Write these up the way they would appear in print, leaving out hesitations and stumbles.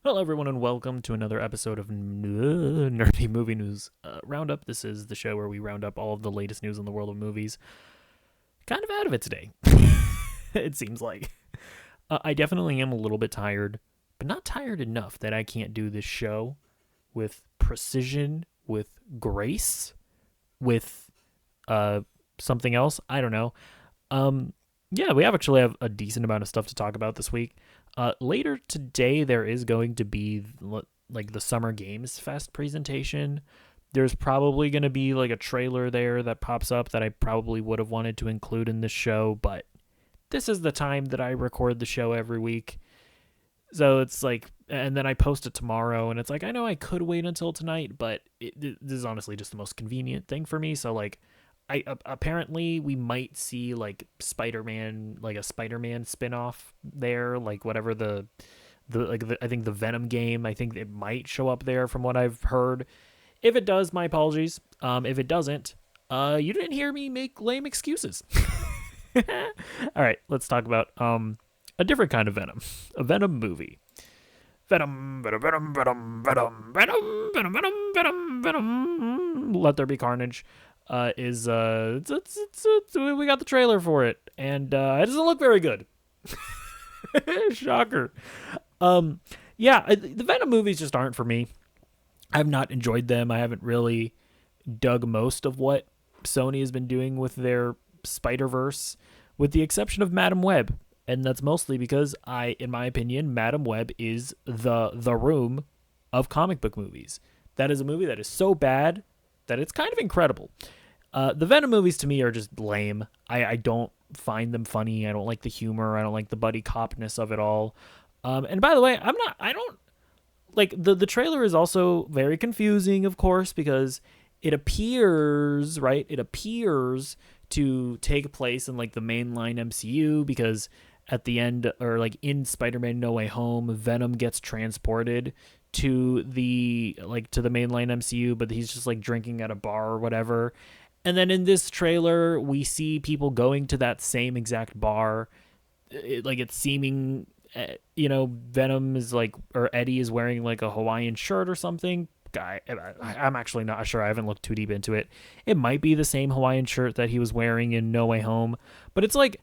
Hello, everyone, and welcome to another episode of Nerdy Movie News Roundup. This is the show where we round up all of the latest news in the world of movies. Kind of out of it today, it seems like. I definitely am a little bit tired, but not tired enough that I can't do this show with precision, with grace, with something else. I don't know. Yeah, we actually have a decent amount of stuff to talk about this week. Later today, there is going to be like the Summer Games Fest presentation. There's probably going to be like a trailer there that pops up that I probably would have wanted to include in this show, but this is the time that I record the show every week. So it's like, and then I post it tomorrow, and it's like, I know I could wait until tonight, but this is honestly just the most convenient thing for me. So like, apparently we might see like Spider-Man, like a Spider-Man spin-off there, like whatever I think the Venom game, I think it might show up there from what I've heard. If it does, my apologies. If it doesn't, you didn't hear me make lame excuses. All right, let's talk about a different kind of Venom, a Venom movie. Venom, Venom, Venom, Venom, Venom, Venom, Venom, Venom, Venom, Venom. Let There Be Carnage. We got the trailer for it, and it doesn't look very good. Shocker. Yeah, the Venom movies just aren't for me. I've not enjoyed them. I haven't really dug most of what Sony has been doing with their Spider-Verse, with the exception of Madam Web. And that's mostly because in my opinion, Madam Web is the room of comic book movies. That is a movie that is so bad that it's kind of incredible. The Venom movies to me are just lame. I don't find them funny. I don't like the humor. I don't like the buddy copness of it all. And by the way, I don't like the trailer is also very confusing, of course, because it appears to take place in like the mainline MCU, because at the end, or like in Spider-Man No Way Home, Venom gets transported to the mainline MCU, but he's just like drinking at a bar or whatever. And then in this trailer, we see people going to that same exact bar. It's seeming, Venom is like, or Eddie is wearing like a Hawaiian shirt or something. I'm actually not sure. I haven't looked too deep into it. It might be the same Hawaiian shirt that he was wearing in No Way Home. But it's like,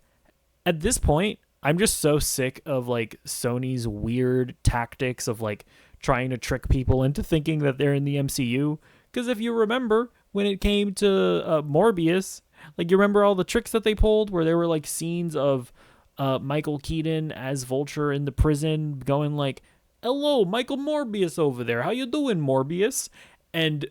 at this point, I'm just so sick of like Sony's weird tactics of like trying to trick people into thinking that they're in the MCU. Because if you remember, when it came to Morbius, like, you remember all the tricks that they pulled where there were like scenes of Michael Keaton as Vulture in the prison going like, "Hello, Michael Morbius over there. How you doing, Morbius?" And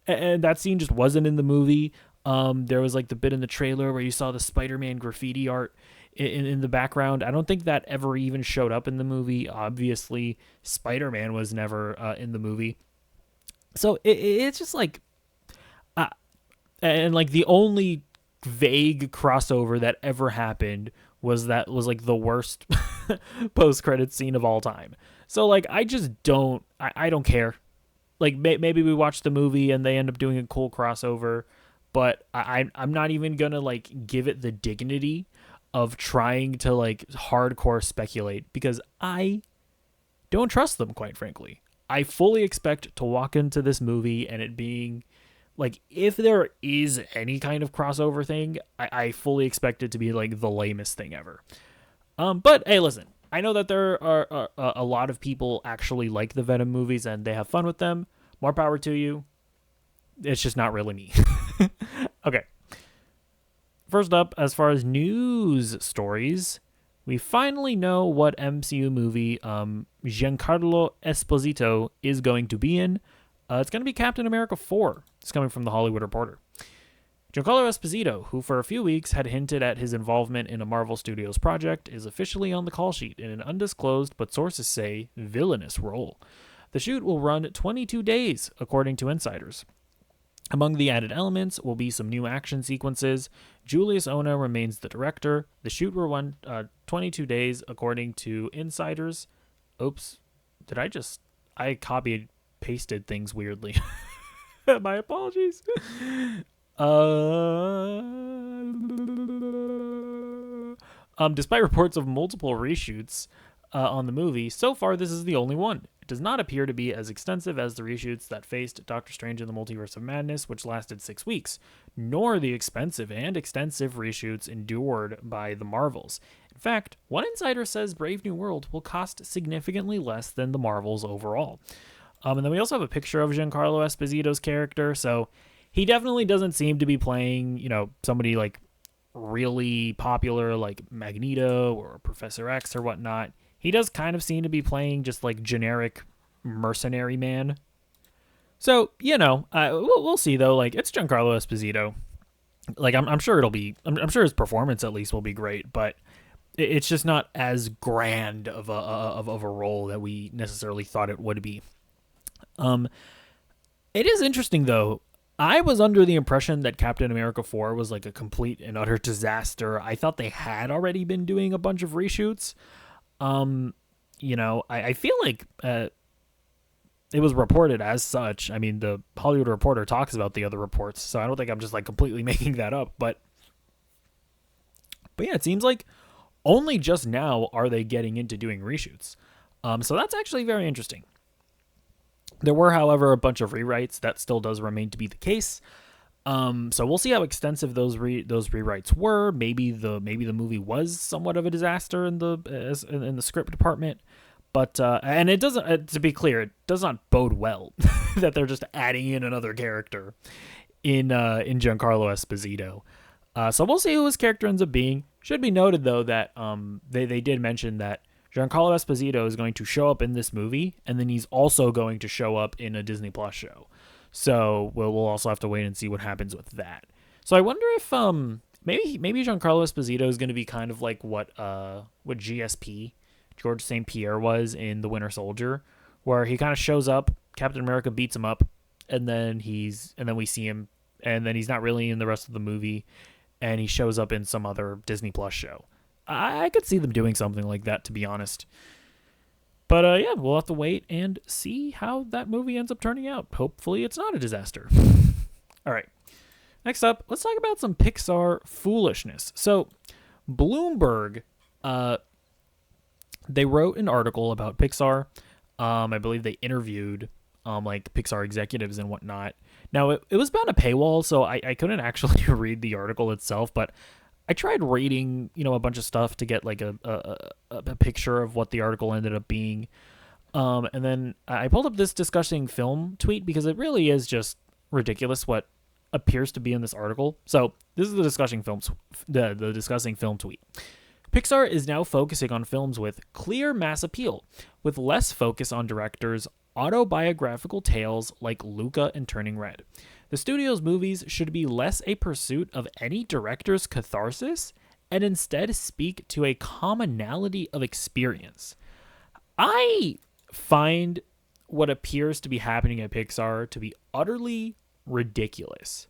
and that scene just wasn't in the movie. There was like the bit in the trailer where you saw the Spider-Man graffiti art in the background. I don't think that ever even showed up in the movie. Obviously, Spider-Man was never in the movie. So it's just like, and like the only vague crossover that ever happened was like the worst post-credit scene of all time. So like, I don't care. Like, maybe we watch the movie and they end up doing a cool crossover, but I'm not even gonna like give it the dignity of trying to like hardcore speculate, because I don't trust them, quite frankly. I fully expect to walk into this movie and it being like, if there is any kind of crossover thing, I fully expect it to be like the lamest thing ever. But hey, listen, I know that there are a lot of people actually like the Venom movies and they have fun with them. More power to you. It's just not really me. Okay. First up, as far as news stories, we finally know what MCU movie Giancarlo Esposito is going to be in. It's going to be Captain America 4. It's coming from The Hollywood Reporter. Giancarlo Esposito, who for a few weeks had hinted at his involvement in a Marvel Studios project, is officially on the call sheet in an undisclosed, but sources say, villainous role. The shoot will run 22 days, according to insiders. Among the added elements will be some new action sequences. Julius Ona remains the director. The shoot will run 22 days, according to insiders. Oops. I copied, pasted things weirdly. My apologies. Despite reports of multiple reshoots, on the movie, so far this is the only one. It does not appear to be as extensive as the reshoots that faced Doctor Strange in the Multiverse of Madness, which lasted 6 weeks, nor the expensive and extensive reshoots endured by the Marvels. In fact, one insider says Brave New World will cost significantly less than the Marvels overall. And then we also have a picture of Giancarlo Esposito's character, so he definitely doesn't seem to be playing, somebody like really popular like Magneto or Professor X or whatnot. He does kind of seem to be playing just like generic mercenary man. So, we'll see though. Like, it's Giancarlo Esposito. Like, I'm sure I'm sure his performance at least will be great, but it's just not as grand of a role that we necessarily thought it would be. It is interesting though. I was under the impression that Captain America 4 was like a complete and utter disaster. I thought they had already been doing a bunch of reshoots. I feel like it was reported as such. I mean, the Hollywood Reporter talks about the other reports, so I don't think I'm just like completely making that up. But yeah, it seems like only just now are they getting into doing reshoots. So that's actually very interesting. There were, however, a bunch of rewrites. That still does remain to be the case. So we'll see how extensive those rewrites were. Maybe the movie was somewhat of a disaster in the script department, but and it doesn't. To be clear, it does not bode well that they're just adding in another character in Giancarlo Esposito. So we'll see who his character ends up being. Should be noted though that they did mention that Giancarlo Esposito is going to show up in this movie, and then he's also going to show up in a Disney Plus show. So we'll also have to wait and see what happens with that. So I wonder if maybe Giancarlo Esposito is going to be kind of like what GSP, George St. Pierre, was in The Winter Soldier, where he kind of shows up, Captain America beats him up, and then we see him, and then he's not really in the rest of the movie, and he shows up in some other Disney Plus show. I could see them doing something like that, to be honest. But yeah, we'll have to wait and see how that movie ends up turning out. Hopefully it's not a disaster. All right. Next up, let's talk about some Pixar foolishness. So Bloomberg, they wrote an article about Pixar. I believe they interviewed like Pixar executives and whatnot. Now, it was behind a paywall, so I couldn't actually read the article itself, but I tried reading, a bunch of stuff to get like a picture of what the article ended up being. And then I pulled up this discussing film tweet because it really is just ridiculous what appears to be in this article. So this is the discussing film tweet. Pixar is now focusing on films with clear mass appeal, with less focus on directors' autobiographical tales like Luca and Turning Red. The studio's movies should be less a pursuit of any director's catharsis and instead speak to a commonality of experience. I find what appears to be happening at Pixar to be utterly ridiculous.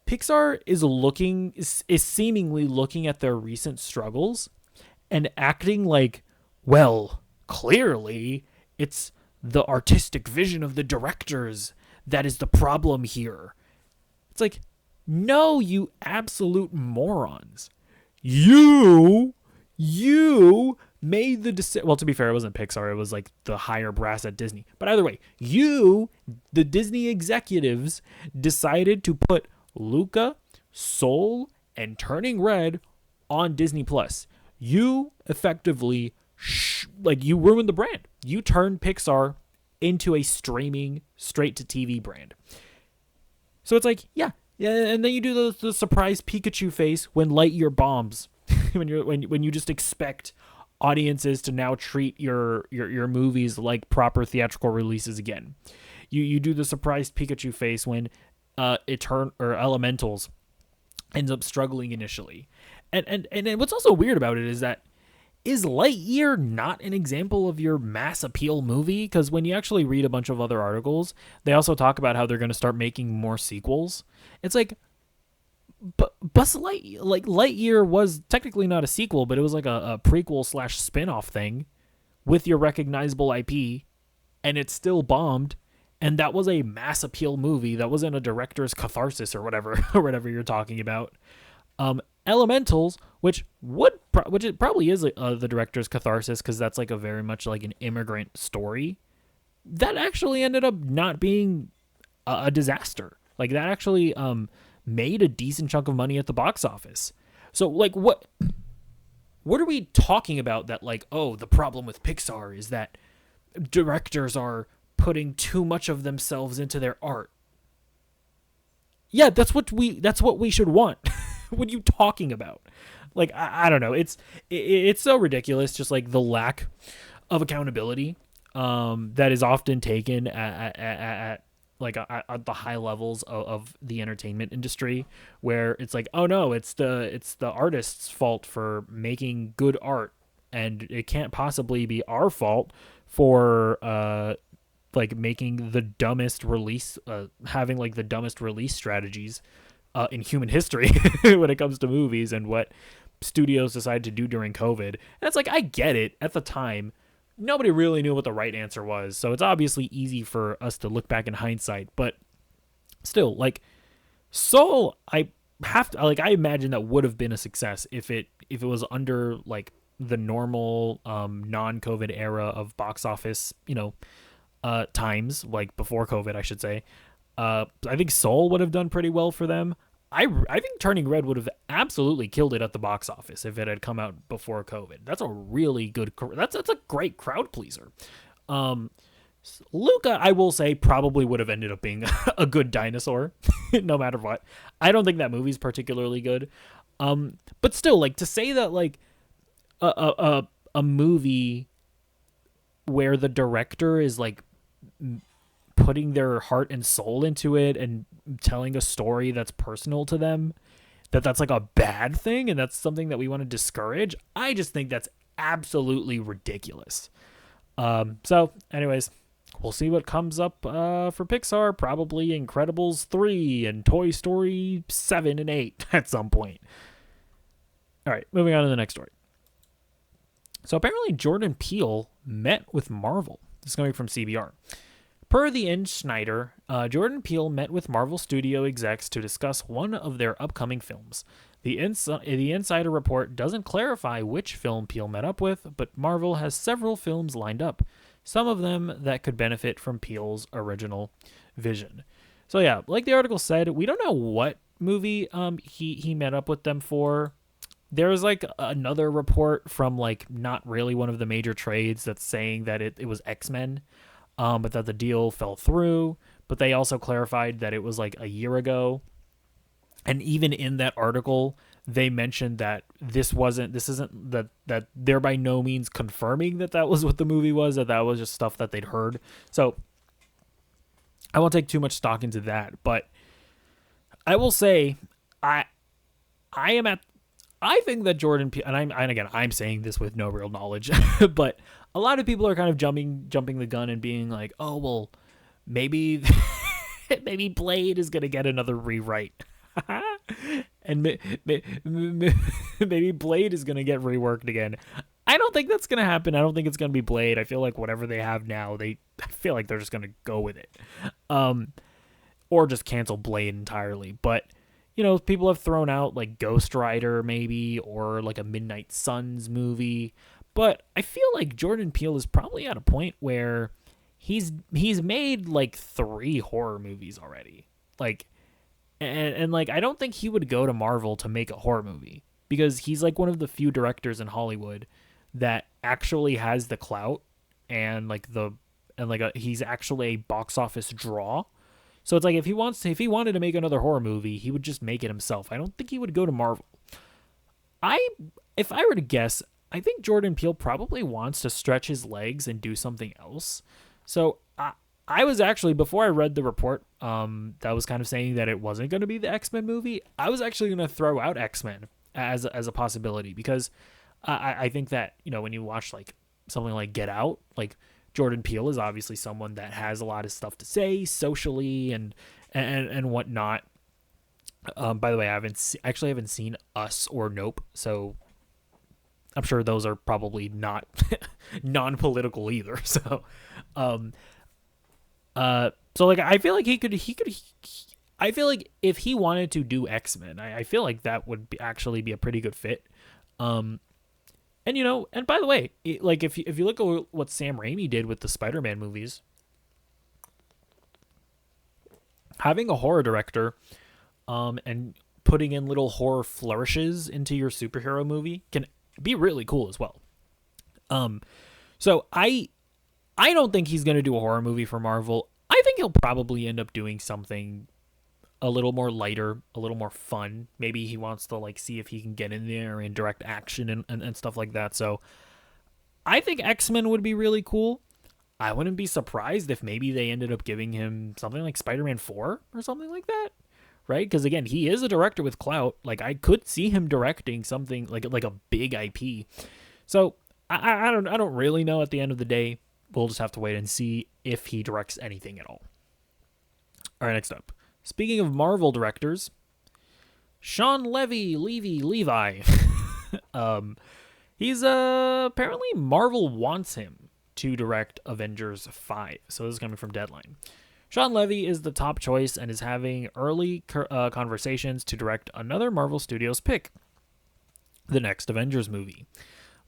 Pixar is seemingly looking at their recent struggles and acting like, well, clearly it's the artistic vision of the directors that is the problem here. It's like, no, you absolute morons. You made the decision. Well, to be fair, it wasn't Pixar. It was like the higher brass at Disney. But either way, the Disney executives, decided to put Luca, Soul, and Turning Red on Disney Plus. You effectively, you ruined the brand. You turned Pixar into a streaming straight-to-TV brand. So it's like, yeah, and then you do the surprise Pikachu face when Lightyear bombs, when you just expect audiences to now treat your movies like proper theatrical releases again. You do the surprise Pikachu face when Elementals ends up struggling initially, and what's also weird about it is that, is Lightyear not an example of your mass appeal movie? Because when you actually read a bunch of other articles, they also talk about how they're going to start making more sequels. It's like, but Buzz Lightyear was technically not a sequel, but it was like a prequel / spin-off thing with your recognizable IP, and it still bombed. And that was a mass appeal movie. That wasn't a director's catharsis or whatever, or whatever you're talking about. Elementals, which it probably is the director's catharsis, because that's like a very much like an immigrant story, that actually ended up not being a disaster. Like that actually made a decent chunk of money at the box office. So like what are we talking about that like, oh, the problem with Pixar is that directors are putting too much of themselves into their art? Yeah, that's what we should want. What are you talking about? Like I don't know. It's so ridiculous, just like the lack of accountability that is often taken at like at the high levels of the entertainment industry, where it's like, oh no, it's the artist's fault for making good art, and it can't possibly be our fault for like making the dumbest release, having like the dumbest release strategies in human history when it comes to movies and what studios decided to do during COVID. And it's like, I get it. At the time, nobody really knew what the right answer was, so it's obviously easy for us to look back in hindsight. But still, like Soul, I imagine that would have been a success if it was under like the normal non-COVID era of box office, times, like before COVID, I should say. I think Soul would have done pretty well for them. I think Turning Red would have absolutely killed it at the box office if it had come out before COVID. That's a really good. That's a great crowd pleaser. Luca, I will say, probably would have ended up being a good dinosaur, no matter what. I don't think that movie's particularly good. But still, like, to say that like a movie where the director is like putting their heart and soul into it and telling a story that's personal to them, that's like a bad thing and that's something that we want to discourage, I just think that's absolutely ridiculous. So anyways, we'll see what comes up for Pixar. Probably Incredibles 3 and Toy Story 7 and 8 at some point. All right, moving on to the next story. So apparently Jordan Peele met with Marvel. This is coming from CBR. Per the Insider, Jordan Peele met with Marvel Studio execs to discuss one of their upcoming films. The Insider report doesn't clarify which film Peele met up with, but Marvel has several films lined up, some of them that could benefit from Peele's original vision. So yeah, like the article said, we don't know what movie he met up with them for. There was like another report from like not really one of the major trades that's saying that it was X-Men. But that the deal fell through. But they also clarified that it was like a year ago. And even in that article, they mentioned that this isn't that they're by no means confirming that was what the movie was, that was just stuff that they'd heard. So I won't take too much stock into that. But I will say, I think that Jordan Peele, and I'm saying this with no real knowledge, but a lot of people are kind of jumping the gun and being like, oh, well, maybe maybe Blade is going to get another rewrite. And maybe Blade is going to get reworked again. I don't think that's going to happen. I don't think it's going to be Blade. I feel like whatever they have now, I feel like they're just going to go with it. Or just cancel Blade entirely. But people have thrown out like Ghost Rider maybe, or like a Midnight Suns movie. But I feel like Jordan Peele is probably at a point where he's made like 3 horror movies already. Like, and like, I don't think he would go to Marvel to make a horror movie, because he's like one of the few directors in Hollywood that actually has the clout and like he's actually a box office draw. So it's like, if he wanted to make another horror movie, he would just make it himself. I don't think he would go to Marvel. If I were to guess, I think Jordan Peele probably wants to stretch his legs and do something else. So I was actually, before I read the report, that was kind of saying that it wasn't going to be the X-Men movie, I was actually going to throw out X-Men as a possibility, because I think that, when you watch like something like Get Out, like Jordan Peele is obviously someone that has a lot of stuff to say socially and whatnot. By the way, I haven't seen Us or Nope, so I'm sure those are probably not non-political either. So, so like, I feel like he could. I feel like if he wanted to do X-Men, I feel like that would actually be a pretty good fit. Um, and and by the way, like if you look at what Sam Raimi did with the Spider-Man movies, having a horror director, and putting in little horror flourishes into your superhero movie can be really cool as well. So I don't think he's gonna do a horror movie for Marvel. I think he'll probably end up doing something a little more lighter, a little more fun. Maybe he wants to like see if he can get in there and direct action and stuff like that. So I think X-Men would be really cool. I wouldn't be surprised if maybe they ended up giving him something like Spider-Man 4 or something like that. Right? Because again, he is a director with clout. Like I could see him directing something like a big IP. So I don't really know. At the end of the day, we'll just have to wait and see if he directs anything at all. All right, next up. Speaking of Marvel directors, Shawn Levi. He's apparently Marvel wants him to direct Avengers 5. So this is coming from Deadline. Shawn Levy is the top choice and is having early conversations to direct another Marvel Studios pick, the next Avengers movie.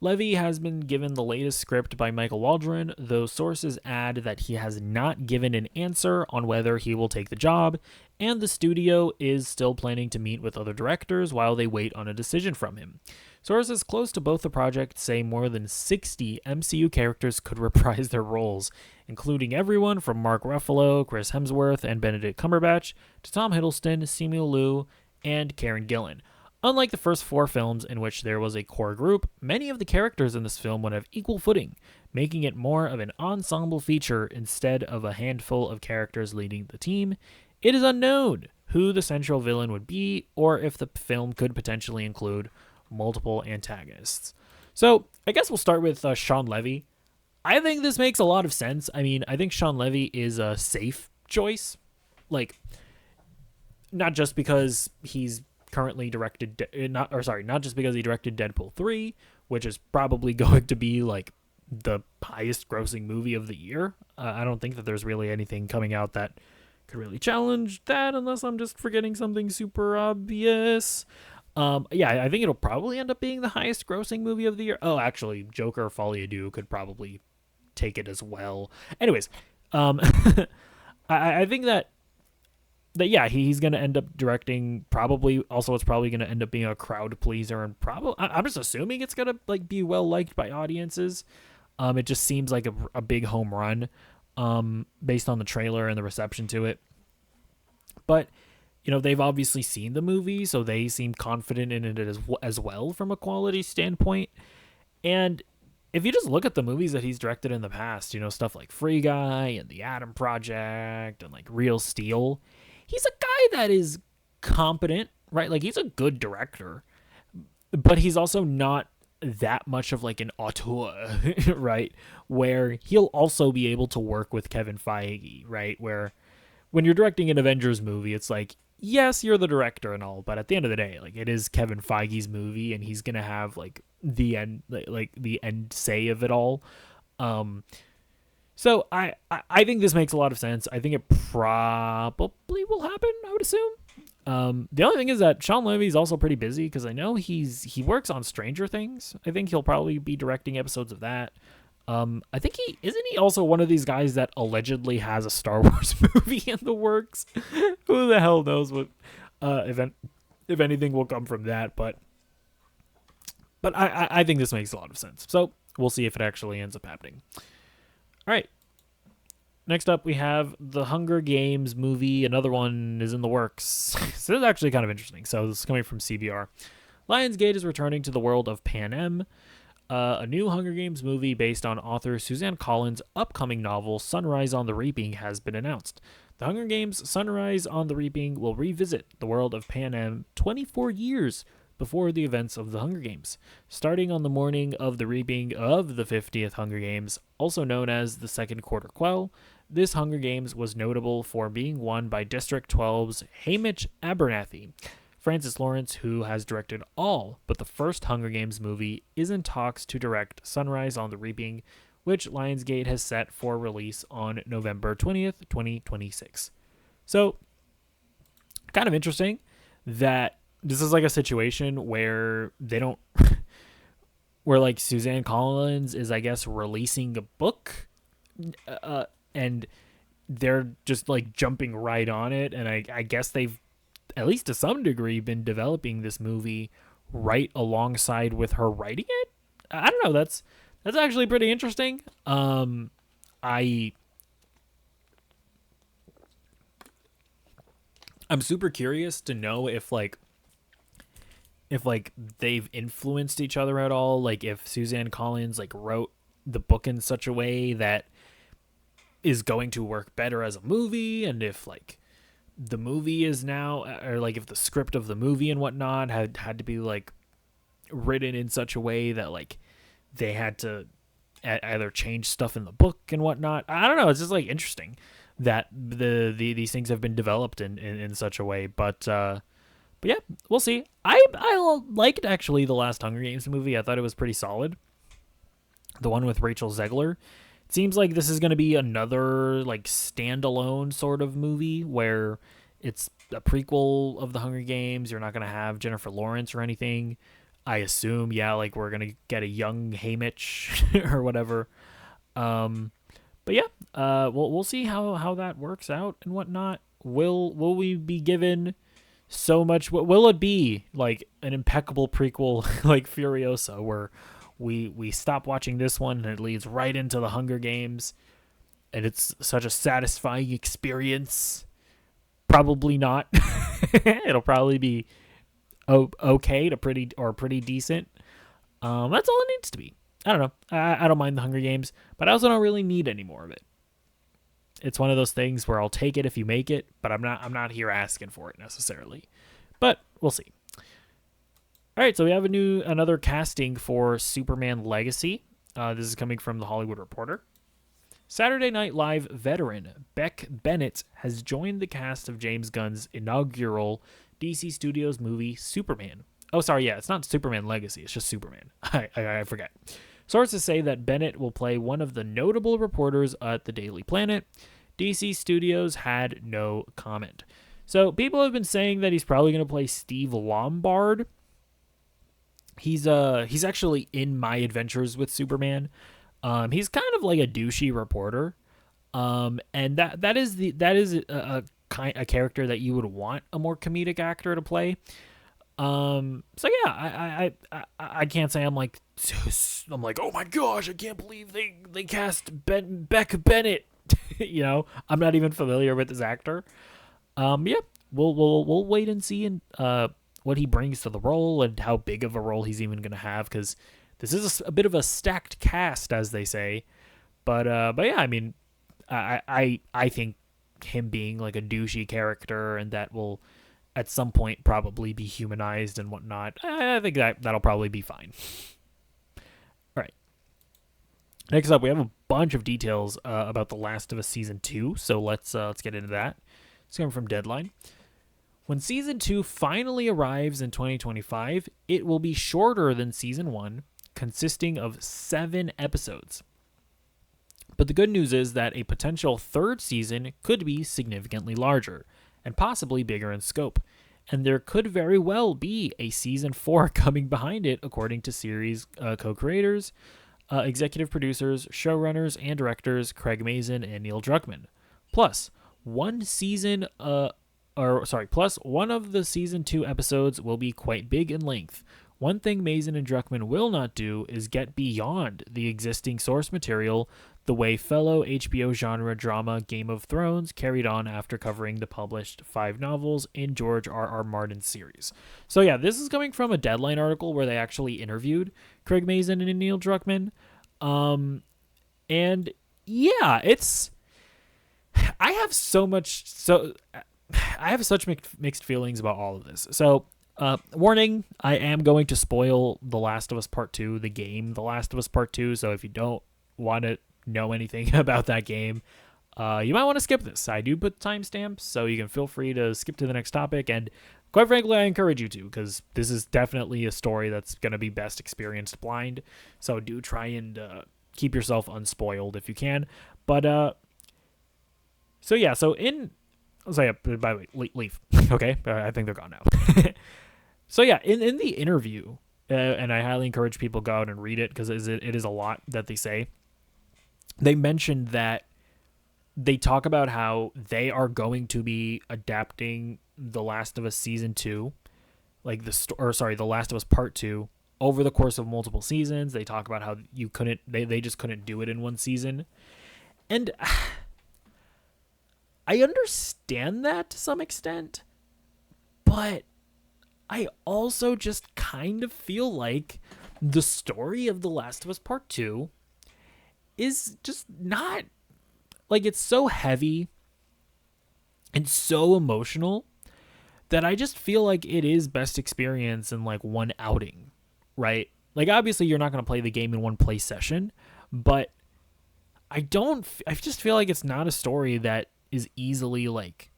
Levy has been given the latest script by Michael Waldron, though sources add that he has not given an answer on whether he will take the job, and the studio is still planning to meet with other directors while they wait on a decision from him. Sources close to both the project say more than 60 MCU characters could reprise their roles, including everyone from Mark Ruffalo, Chris Hemsworth, and Benedict Cumberbatch to Tom Hiddleston, Simu Liu, and Karen Gillan. Unlike the first 4 films in which there was a core group, many of the characters in this film would have equal footing, making it more of an ensemble feature instead of a handful of characters leading the team. It is unknown who the central villain would be or if the film could potentially include multiple antagonists. So I guess we'll start with Shawn Levy. I think this makes a lot of sense. I mean, I think Shawn Levy is a safe choice. Like, not just because he's currently directed not just because he directed Deadpool 3, which is probably going to be like the highest grossing movie of the year. I don't think that there's really anything coming out that could really challenge that unless I'm just forgetting something super obvious. Yeah, I think it'll probably end up being the highest grossing movie of the year. Oh, actually, Joker Folie à Deux could probably take it as well. Anyways, I think that yeah, he's going to end up directing probably. Also, it's probably going to end up being a crowd pleaser, and probably I'm just assuming it's going to like be well liked by audiences. It just seems like a big home run, based on the trailer and the reception to it. But they've obviously seen the movie, so they seem confident in it as well from a quality standpoint. And if you just look at the movies that he's directed in the past, stuff like Free Guy and The Atom Project and like Real Steel, he's a guy that is competent, right? Like he's a good director, but he's also not that much of like an auteur, right? Where he'll also be able to work with Kevin Feige, right? Where when you're directing an Avengers movie, it's like, yes, you're the director and all, but at the end of the day, like it is Kevin Feige's movie and he's going to have like the end, like the end say of it all. So I think this makes a lot of sense. I think it probably will happen, I would assume. The only thing is that Shawn Levy is also pretty busy because I know he works on Stranger Things. I think he'll probably be directing episodes of that. I think he also one of these guys that allegedly has a Star Wars movie in the works. Who the hell knows what if anything will come from that, but I think this makes a lot of sense. So we'll see if it actually ends up happening. All right. Next up, we have the Hunger Games movie. Another one is in the works. So this is actually kind of interesting. So this is coming from CBR. Lionsgate is returning to the world of Panem. A new Hunger Games movie based on author Suzanne Collins' upcoming novel Sunrise on the Reaping has been announced. The Hunger Games Sunrise on the Reaping will revisit the world of Panem 24 years before the events of the Hunger Games. Starting on the morning of the reaping of the 50th Hunger Games, also known as the Second Quarter Quell, this Hunger Games was notable for being won by District 12's Hamish Abernathy. Francis Lawrence, who has directed all but the first Hunger Games movie, is in talks to direct Sunrise on the Reaping, which Lionsgate has set for release on November 20th, 2026. So, kind of interesting that this is like a situation where they don't, where like Suzanne Collins is, I guess, releasing a book, and they're just like jumping right on it. And I guess they've, at least to some degree, been developing this movie right alongside with her writing it. I don't know. That's actually pretty interesting. I I'm super curious to know if they've influenced each other at all. Like if Suzanne Collins like wrote the book in such a way that is going to work better as a movie, and if like the movie is now, or like if the script of the movie and whatnot had to be like written in such a way that like they had to either change stuff in the book and whatnot. I don't know. It's just like interesting that these things have been developed in such a way. But yeah, we'll see. I liked actually the last Hunger Games movie. I thought it was pretty solid. The one with Rachel Zegler. It seems like this is going to be another like standalone sort of movie where it's a prequel of the Hunger Games. You're not going to have Jennifer Lawrence or anything. I assume, yeah, like we're gonna get a young Haymitch or whatever. But yeah, we'll see how that works out and whatnot. Will we be given so much? Will it be like an impeccable prequel like Furiosa, where we stop watching this one and it leads right into the Hunger Games, and it's such a satisfying experience? Probably not. It'll probably be okay to pretty decent. That's all it needs to be. I don't know. I don't mind the Hunger Games, but I also don't really need any more of it. It's one of those things where I'll take it if you make it, but I'm not here asking for it necessarily. But we'll see. All right, so we have another casting for Superman Legacy. This is coming from The Hollywood Reporter. Saturday Night Live veteran Beck Bennett has joined the cast of James Gunn's inaugural DC Studios movie Superman. Oh, sorry, yeah, it's not Superman Legacy, it's just Superman. I forget. Sources say that Bennett will play one of the notable reporters at the Daily Planet. DC Studios had no comment. So people have been saying that he's probably going to play Steve Lombard. He's actually in My Adventures with Superman. He's kind of like a douchey reporter. And that is a character that you would want a more comedic actor to play. So yeah, I can't say I'm like, oh my gosh, I can't believe they cast Beck Bennett. You know, I'm not even familiar with this actor. Yeah, we'll wait and see and what he brings to the role and how big of a role he's even gonna have, because this is a bit of a stacked cast, as they say. But yeah, I mean, I think him being like a douchey character and that will at some point probably be humanized and whatnot, I think that'll probably be fine. All right. Next up, we have a bunch of details about The Last of Us Season 2, so let's get into that. It's coming from Deadline. When Season 2 finally arrives in 2025, it will be shorter than Season 1, consisting of 7 episodes. But the good news is that a potential third season could be significantly larger and possibly bigger in scope, and there could very well be a Season 4 coming behind it, according to series co-creators, executive producers, showrunners, and directors Craig Mazin and Neil Druckmann. Plus, one of the Season 2 episodes will be quite big in length. One thing Mazin and Druckmann will not do is get beyond the existing source material the way fellow HBO genre drama Game of Thrones carried on after covering the published 5 novels in George R.R. Martin's series. So yeah, this is coming from a Deadline article where they actually interviewed Craig Mazin and Neil Druckmann. And yeah, I have such mixed feelings about all of this. So, warning, I am going to spoil The Last of Us Part 2, the game The Last of Us Part 2, so if you don't want to know anything about that game, you might want to skip this. I do put timestamps, so you can feel free to skip to the next topic, and quite frankly, I encourage you to, because this is definitely a story that's going to be best experienced blind, so do try and keep yourself unspoiled if you can. But, so in So yeah, by the way, leave. Okay, I think they're gone now. So yeah, in the interview, and I highly encourage people go out and read it because it is a lot that they say. They mentioned that they talk about how they are going to be adapting The Last of Us season 2, like The Last of Us Part 2, over the course of multiple seasons. They talk about how they just couldn't do it in one season. And I understand that to some extent, but I also just kind of feel like the story of The Last of Us Part 2 is just not, like, it's so heavy and so emotional that I just feel like it is best experience in like one outing, right? Like, obviously you're not going to play the game in one play session, but I just feel like it's not a story that is easily like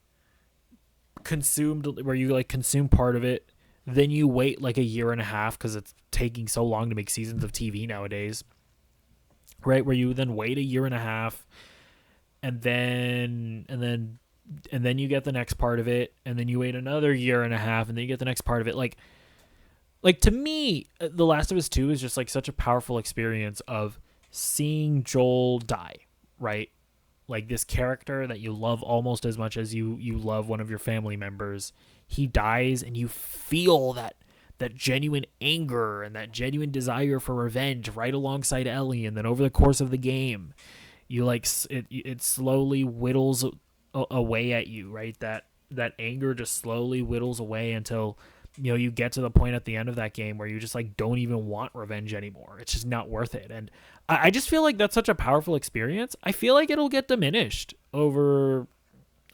consumed, where you like consume part of it, then you wait like a year and a half because it's taking so long to make seasons of TV nowadays, right? Where you then wait a year and a half, and then you get the next part of it, and then you wait another year and a half, and then you get the next part of it. Like to me, The Last of Us 2 is just like such a powerful experience of seeing Joel die, right? Like, this character that you love almost as much as you love one of your family members, he dies, and you feel that genuine anger and that genuine desire for revenge right alongside Ellie. And then over the course of the game, you like it slowly whittles away at you, right? That anger just slowly whittles away until, you know, you get to the point at the end of that game where you just like don't even want revenge anymore. It's just not worth it. And I just feel like that's such a powerful experience. I feel like it'll get diminished over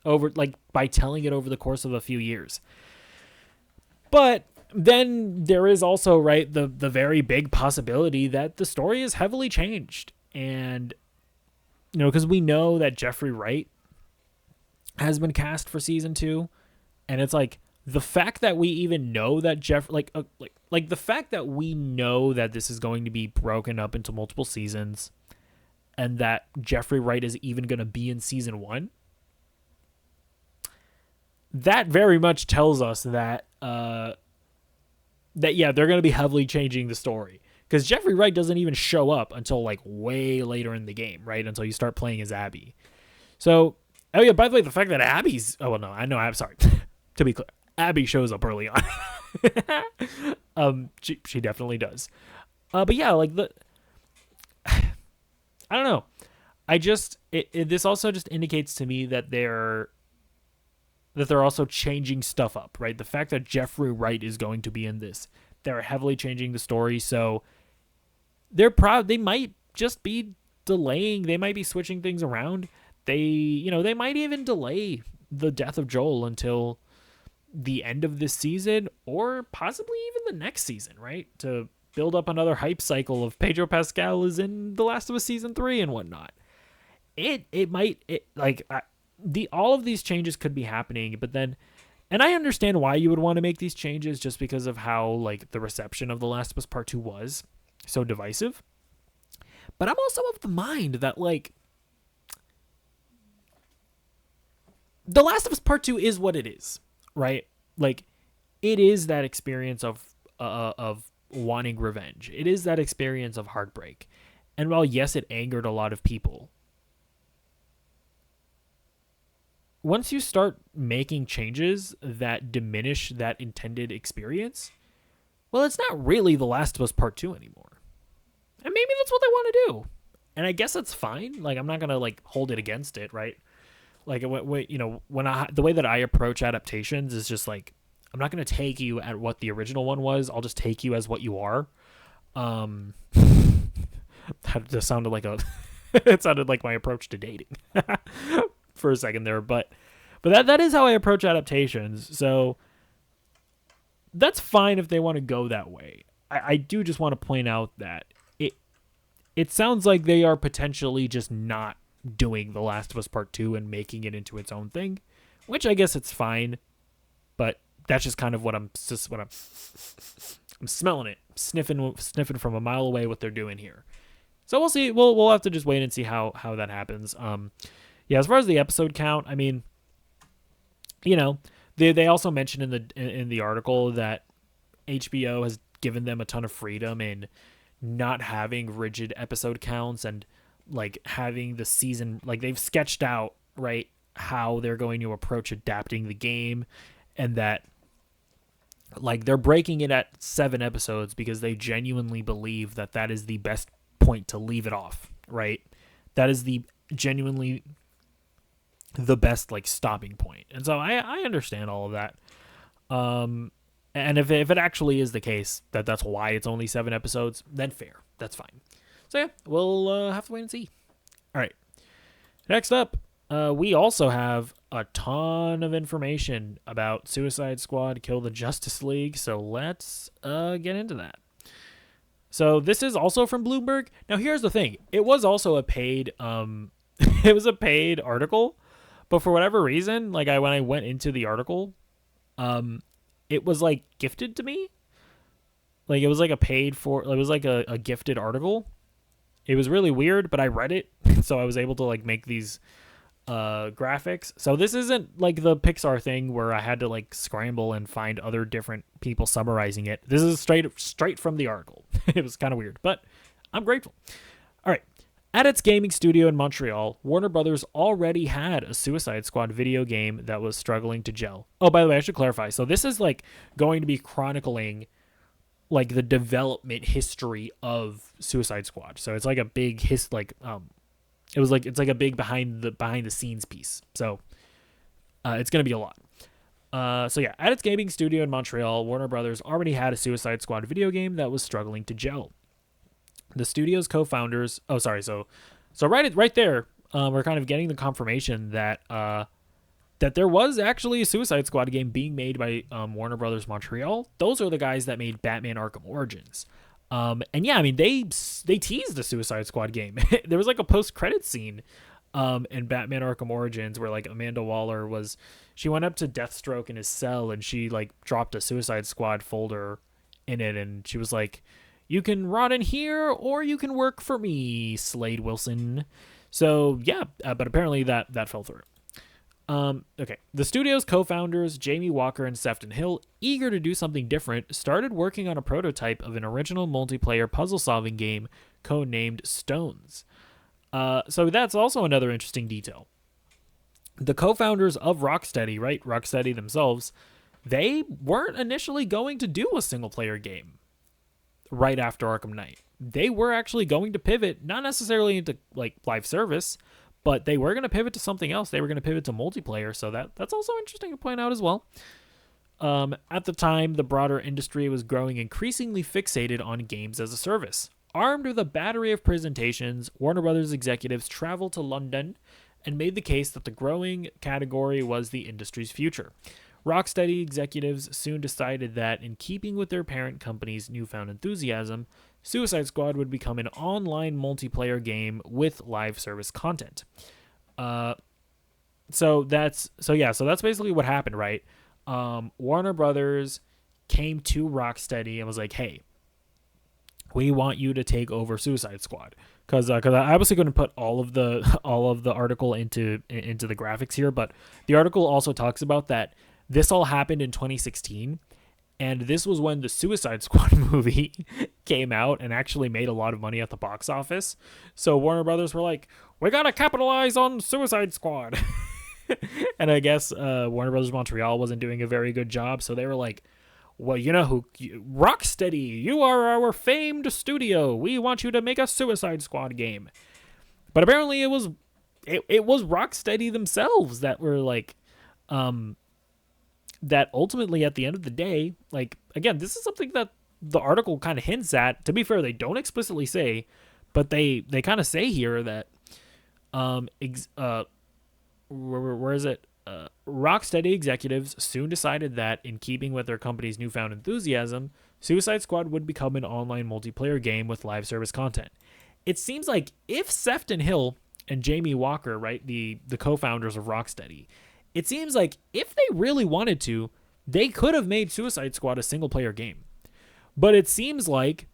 like by telling it over the course of a few years. But then there is also, right, the very big possibility that the story is heavily changed. And, you know, because we know that Jeffrey Wright has been cast for season 2, and it's like, the fact that we even know that the fact that we know that this is going to be broken up into multiple seasons, and that Jeffrey Wright is even going to be in season 1, that very much tells us that yeah, they're going to be heavily changing the story, because Jeffrey Wright doesn't even show up until like way later in the game, right? Until you start playing as Abby. So, oh yeah, by the way, the fact that Abby's, I'm sorry. To be clear, Abby shows up early on. She definitely does. But yeah, like I don't know. This also just indicates to me that they're also changing stuff up, right? The fact that Jeffrey Wright is going to be in this, they're heavily changing the story. So they might just be delaying. They might be switching things around. They might even delay the death of Joel until the end of this season, or possibly even the next season, right? To build up another hype cycle of Pedro Pascal is in The Last of Us season 3 and whatnot. All of these changes could be happening, but then, and I understand why you would want to make these changes, just because of how like the reception of The Last of Us Part 2 was so divisive. But I'm also of the mind that like The Last of Us Part 2 is what it is. Right? Like, it is that experience of wanting revenge. It is that experience of heartbreak. And while, yes, it angered a lot of people, once you start making changes that diminish that intended experience, well, it's not really The Last of Us Part 2 anymore. And maybe that's what they want to do. And I guess that's fine. Like, I'm not going to, like, hold it against it, right? Like, the way that I approach adaptations is just like, I'm not going to take you at what the original one was. I'll just take you as what you are. That just sounded like it sounded like my approach to dating for a second there, but that is how I approach adaptations. So that's fine if they want to go that way. I do just want to point out that it sounds like they are potentially just not doing The Last of Us Part 2 and making it into its own thing, which I guess it's fine, but that's just kind of I'm smelling it, sniffing from a mile away what they're doing here. So we'll see. We'll have to just wait and see how that happens. Yeah, as far as the episode count, I mean, you know, they also mentioned in the article that HBO has given them a ton of freedom in not having rigid episode counts and like having the season, like they've sketched out, right, how they're going to approach adapting the game, and that like they're breaking it at 7 episodes because they genuinely believe that that is the best point to leave it off, right? That is the genuinely the best like stopping point. And so I understand all of that. And if it actually is the case that that's why it's only 7 episodes, then fair. That's fine. So yeah, we'll have to wait and see. All right. Next up, we also have a ton of information about Suicide Squad Kill the Justice League. So let's get into that. So this is also from Bloomberg. Now here's the thing. It was also a paid it was a paid article, but for whatever reason, like when I went into the article, it was like gifted to me. Like it was like it was like a gifted article. It was really weird, but I read it, so I was able to like make these graphics. So this isn't like the Pixar thing where I had to like scramble and find other different people summarizing it. This is straight from the article. It was kind of weird, but I'm grateful. All right. At its gaming studio in Montreal, Warner Brothers already had a Suicide Squad video game that was struggling to gel. Oh, by the way, I should clarify. So this is like going to be chronicling like the development history of Suicide Squad. So it's like a big it's like a big behind the scenes piece. So it's going to be a lot. So yeah, at its gaming studio in Montreal, Warner Brothers already had a Suicide Squad video game that was struggling to gel. The studio's co-founders. Oh, sorry. So right there, we're kind of getting the confirmation that that there was actually a Suicide Squad game being made by Warner Brothers Montreal. Those are the guys that made Batman Arkham Origins. And yeah, I mean they teased the Suicide Squad game. There was like a post-credit scene in Batman Arkham Origins where like Amanda Waller she went up to Deathstroke in his cell and she like dropped a Suicide Squad folder in it, and she was like, "You can rot in here, or you can work for me, Slade Wilson." So yeah, but apparently that fell through. Okay. The studio's co-founders, Jamie Walker and Sefton Hill, eager to do something different, started working on a prototype of an original multiplayer puzzle-solving game codenamed Stones. So that's also another interesting detail. The co-founders of Rocksteady, right? Rocksteady themselves, they weren't initially going to do a single-player game right after Arkham Knight. They were actually going to pivot, not necessarily into like live service, but they were going to pivot to something else. They were going to pivot to multiplayer, so that's also interesting to point out as well. At the time, the broader industry was growing increasingly fixated on games as a service. Armed with a battery of presentations, Warner Brothers executives traveled to London and made the case that the growing category was the industry's future. Rocksteady executives soon decided that, in keeping with their parent company's newfound enthusiasm, Suicide Squad would become an online multiplayer game with live service content. So that's basically what happened, right? Warner Brothers came to Rocksteady and was like, "Hey, we want you to take over Suicide Squad." Because I obviously couldn't put all of the article into the graphics here, but the article also talks about that this all happened in 2016. And this was when the Suicide Squad movie came out and actually made a lot of money at the box office. So Warner Brothers were like, "We gotta capitalize on Suicide Squad." And I guess Warner Brothers Montreal wasn't doing a very good job. So they were like, "Well, you know who? Rocksteady, you are our famed studio. We want you to make a Suicide Squad game." But apparently it was Rocksteady themselves that were like, that ultimately at the end of the day, like, again, this is something that the article kind of hints at. To be fair, they don't explicitly say, but they kind of say here that, where is it? Rocksteady executives soon decided that, in keeping with their company's newfound enthusiasm, Suicide Squad would become an online multiplayer game with live service content. It seems like if Sefton Hill and Jamie Walker, right, the co-founders of Rocksteady, it seems like if they really wanted to, they could have made Suicide Squad a single-player game. But it seems like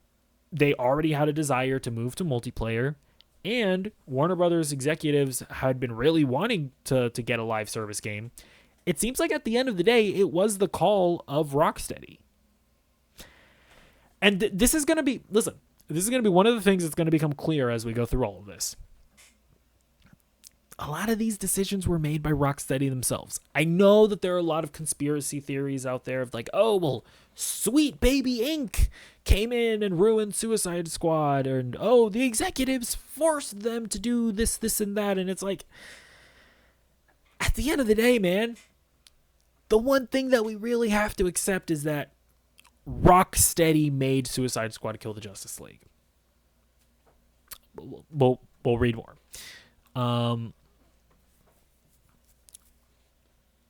they already had a desire to move to multiplayer, and Warner Brothers executives had been really wanting to get a live service game. it seems like at the end of the day, it was the call of Rocksteady. And this is going to be, listen, this is going to be one of the things that's going to become clear as we go through all of this. A lot of these decisions were made by Rocksteady themselves. I know that there are a lot of conspiracy theories out there of like, oh, well, Sweet Baby Inc. came in and ruined Suicide Squad, and oh, the executives forced them to do this, this, and that. And it's like, at the end of the day, man, the one thing that we really have to accept is that Rocksteady made Suicide Squad kill the Justice League. We'll read more.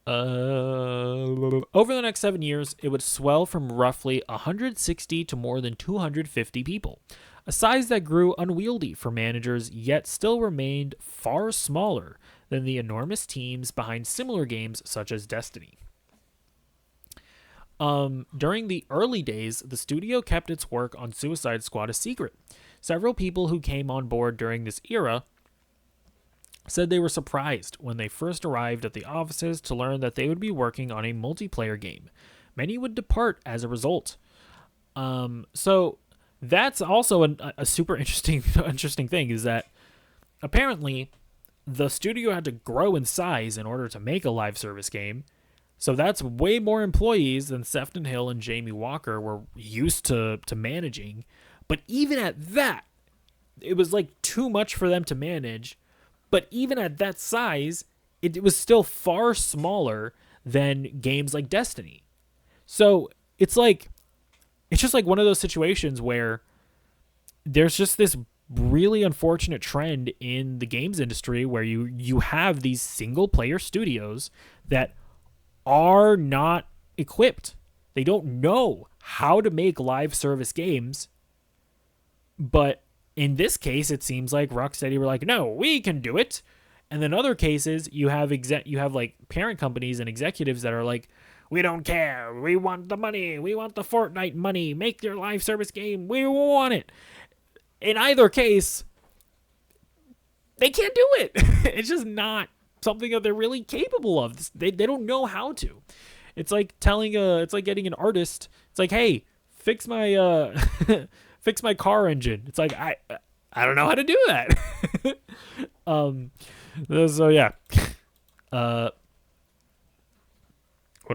Over the next 7 years, it would swell from roughly 160 to more than 250 people, a size that grew unwieldy for managers yet still remained far smaller than the enormous teams behind similar games such as Destiny. During the early days, the studio kept its work on Suicide Squad a secret. Several people who came on board during this era said they were surprised when they first arrived at the offices to learn that they would be working on a multiplayer game. Many would depart as a result. So that's also a super interesting thing, is that apparently the studio had to grow in size in order to make a live service game. So that's way more employees than Sefton Hill and Jamie Walker were used to managing. But even at that, it was like too much for them to manage. But even at that size, it was still far smaller than games like Destiny. So it's just like one of those situations where there's just this really unfortunate trend in the games industry where you have these single player studios that are not equipped. They don't know how to make live service games. But in this case, it seems like Rocksteady were like, no, we can do it. And then other cases, you have like parent companies and executives that are like, we don't care. We want the money. We want the Fortnite money. Make your live service game. We want it. In either case, they can't do it. It's just not something that they're really capable of. They don't know how to. It's like it's like getting an artist. It's like, hey, fix my fix my car engine. It's like, I don't know how to do that. So yeah. What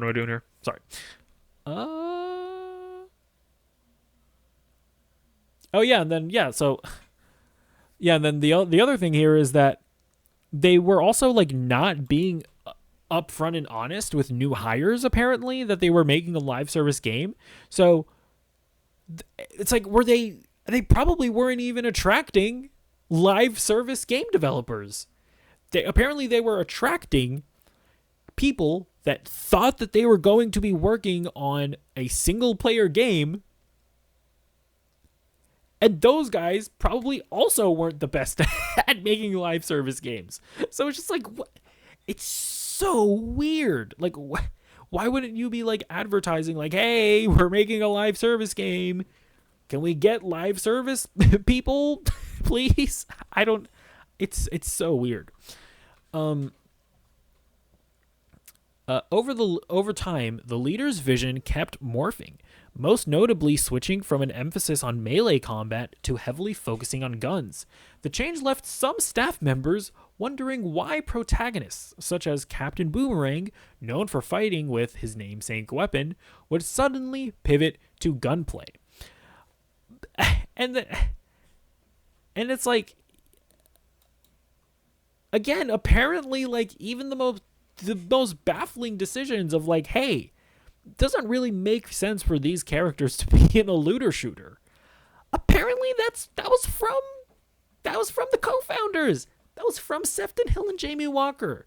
am I doing here? Sorry. Oh yeah, and then and then the other thing here is that they were also like not being upfront and honest with new hires, apparently, that they were making a live service game. So it's like, they probably weren't even attracting live service game developers. Apparently they were attracting people that thought that they were going to be working on a single player game. And those guys probably also weren't the best at making live service games. So it's just like, what? It's so weird. Like, why wouldn't you be like advertising like, hey, we're making a live service game. Can we get live service people, please? It's so weird. Over time, the leader's vision kept morphing, most notably switching from an emphasis on melee combat to heavily focusing on guns. The change left some staff members wondering why protagonists, such as Captain Boomerang, known for fighting with his namesake weapon, would suddenly pivot to gunplay. And it's like, again, apparently, like, even the most baffling decisions of like, hey, it doesn't really make sense for these characters to be in a looter shooter. Apparently that was from the co-founders. That was from Sefton Hill and Jamie Walker.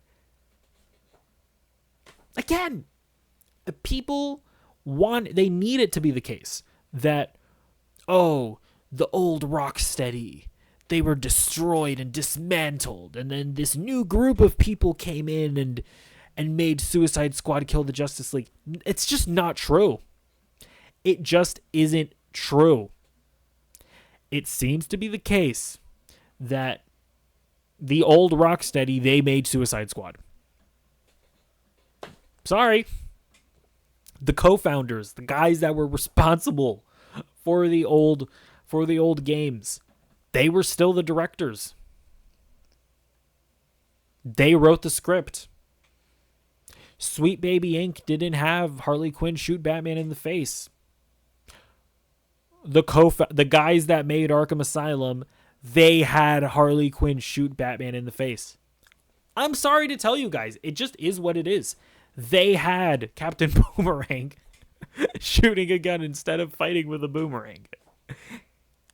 Again, people they need it to be the case that, oh, the old Rocksteady, they were destroyed and dismantled, and then this new group of people came in and made Suicide Squad kill the Justice League. It's just not true. It just isn't true. It seems to be the case that the old Rocksteady, they made Suicide Squad. Sorry. The co-founders, the guys that were responsible for the old games, they were still the directors. They wrote the script. Sweet Baby Inc. didn't have Harley Quinn shoot Batman in the face. The guys that made Arkham Asylum, they had Harley Quinn shoot Batman in the face. I'm sorry to tell you guys, it just is what it is. They had Captain Boomerang shooting a gun instead of fighting with a boomerang.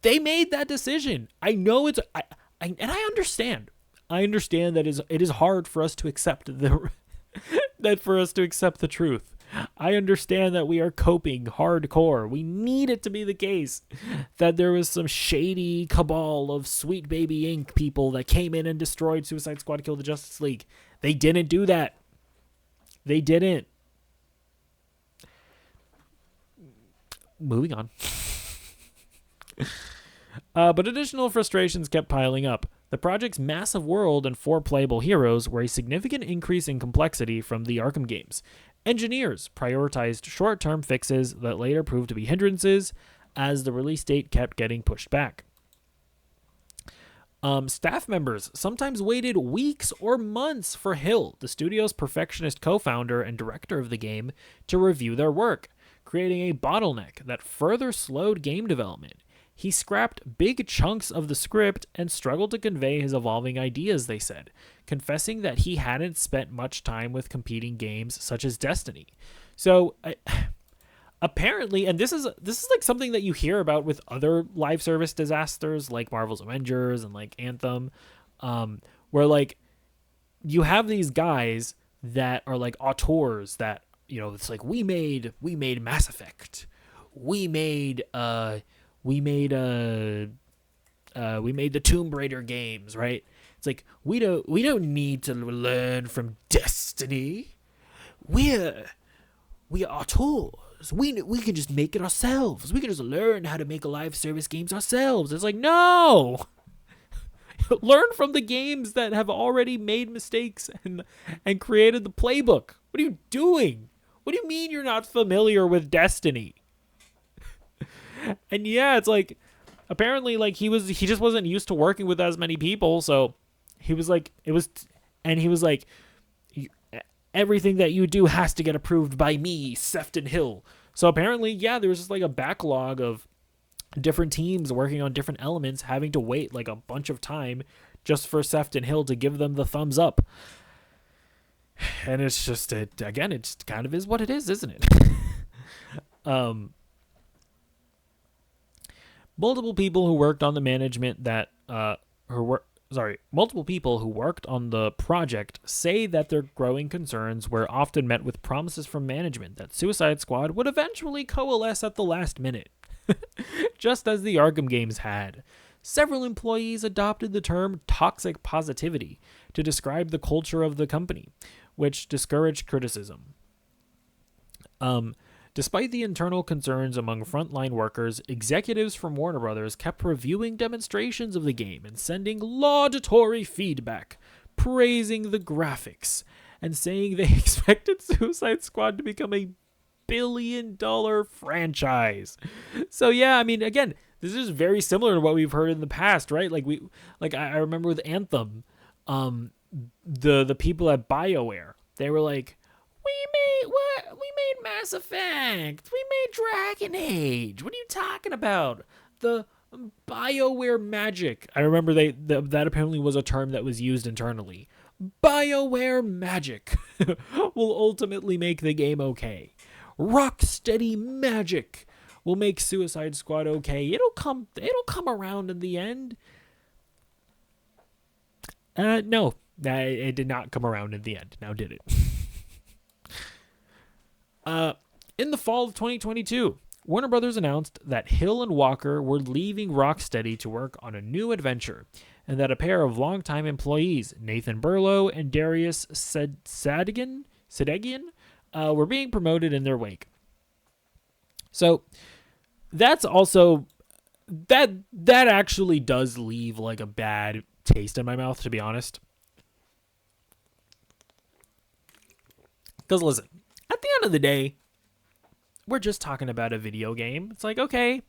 They made that decision. I know and I understand. I understand that it is hard for us to accept the truth. I understand that we are coping hardcore. We need it to be the case that there was some shady cabal of Sweet Baby Inc. people that came in and destroyed Suicide Squad, killed the Justice League. They didn't do that. They didn't. Moving on. But additional frustrations kept piling up. The project's massive world and 4 playable heroes were a significant increase in complexity from the Arkham games. Engineers prioritized short-term fixes that later proved to be hindrances as the release date kept getting pushed back. Staff members sometimes waited weeks or months for Hill, the studio's perfectionist co-founder and director of the game, to review their work, creating a bottleneck that further slowed game development. He scrapped big chunks of the script and struggled to convey his evolving ideas, they said, confessing that he hadn't spent much time with competing games such as Destiny. So, apparently, and this is like something that you hear about with other live service disasters like Marvel's Avengers and like Anthem, where like you have these guys that are like auteurs that, you know, it's like we made Mass Effect, we made the Tomb Raider games, right? It's like we don't need to learn from Destiny. We are auteurs. We can just make it ourselves. We can just learn how to make live service games ourselves. It's like, no. Learn from the games that have already made mistakes and created the playbook. What are you doing? What do you mean you're not familiar with Destiny? And yeah, it's like apparently like he just wasn't used to working with as many people, so he was like everything that you do has to get approved by me, Sefton Hill. So apparently, yeah, there was just like a backlog of different teams working on different elements, having to wait like a bunch of time just for Sefton Hill to give them the thumbs up. And it's just, it kind of is what it is, isn't it? Multiple people who worked on the project say that their growing concerns were often met with promises from management that Suicide Squad would eventually coalesce at the last minute, just as the Arkham games had. Several employees adopted the term toxic positivity to describe the culture of the company, which discouraged criticism. Despite the internal concerns among frontline workers, executives from Warner Brothers kept reviewing demonstrations of the game and sending laudatory feedback, praising the graphics, and saying they expected Suicide Squad to become a billion-dollar franchise. So yeah, I mean, again, this is very similar to what we've heard in the past, right? I remember with Anthem, the people at BioWare, they were like, we made Mass Effect. We made Dragon Age. What are you talking about? The BioWare magic. I remember that apparently was a term that was used internally. BioWare magic will ultimately make the game okay. Rocksteady magic will make Suicide Squad okay. It'll come around in the end. No, it did not come around in the end. Now did it? In the fall of 2022, Warner Brothers announced that Hill and Walker were leaving Rocksteady to work on a new adventure, and that a pair of longtime employees, Nathan Burlow and Darius Sedegian, were being promoted in their wake. So that's also that actually does leave like a bad taste in my mouth, to be honest. Because listen, end of the day, we're just talking about a video game. It's like, okay,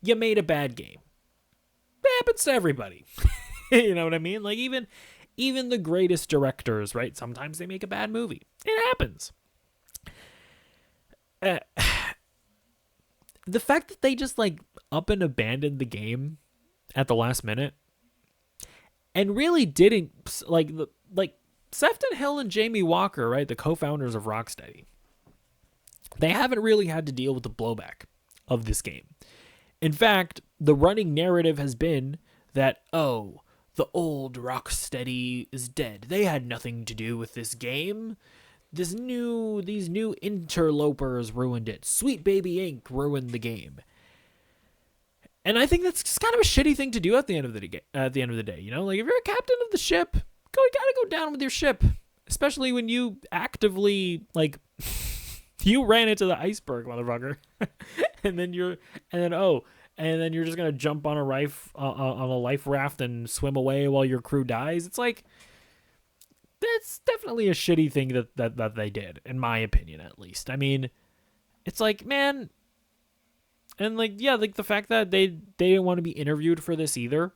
you made a bad game. It happens to everybody. You know what I mean? Like, even the greatest directors, right? Sometimes they make a bad movie. It happens. The fact that they just, like, up and abandoned the game at the last minute and really didn't, like Sefton Hill and Jamie Walker, right, the co-founders of Rocksteady, they haven't really had to deal with the blowback of this game. In fact, the running narrative has been that, oh, the old Rocksteady is dead. They had nothing to do with this game. These new interlopers ruined it. Sweet Baby Inc. ruined the game. And I think that's just kind of a shitty thing to do at the end of the day. You know, like, if you're a captain of the ship, you gotta go down with your ship, especially when you actively, like, you ran into the iceberg, motherfucker, and then you're just gonna jump on a life raft and swim away while your crew dies. It's like, that's definitely a shitty thing that they did, in my opinion, at least. I mean, it's like, man, and like, yeah, like the fact that they didn't want to be interviewed for this either,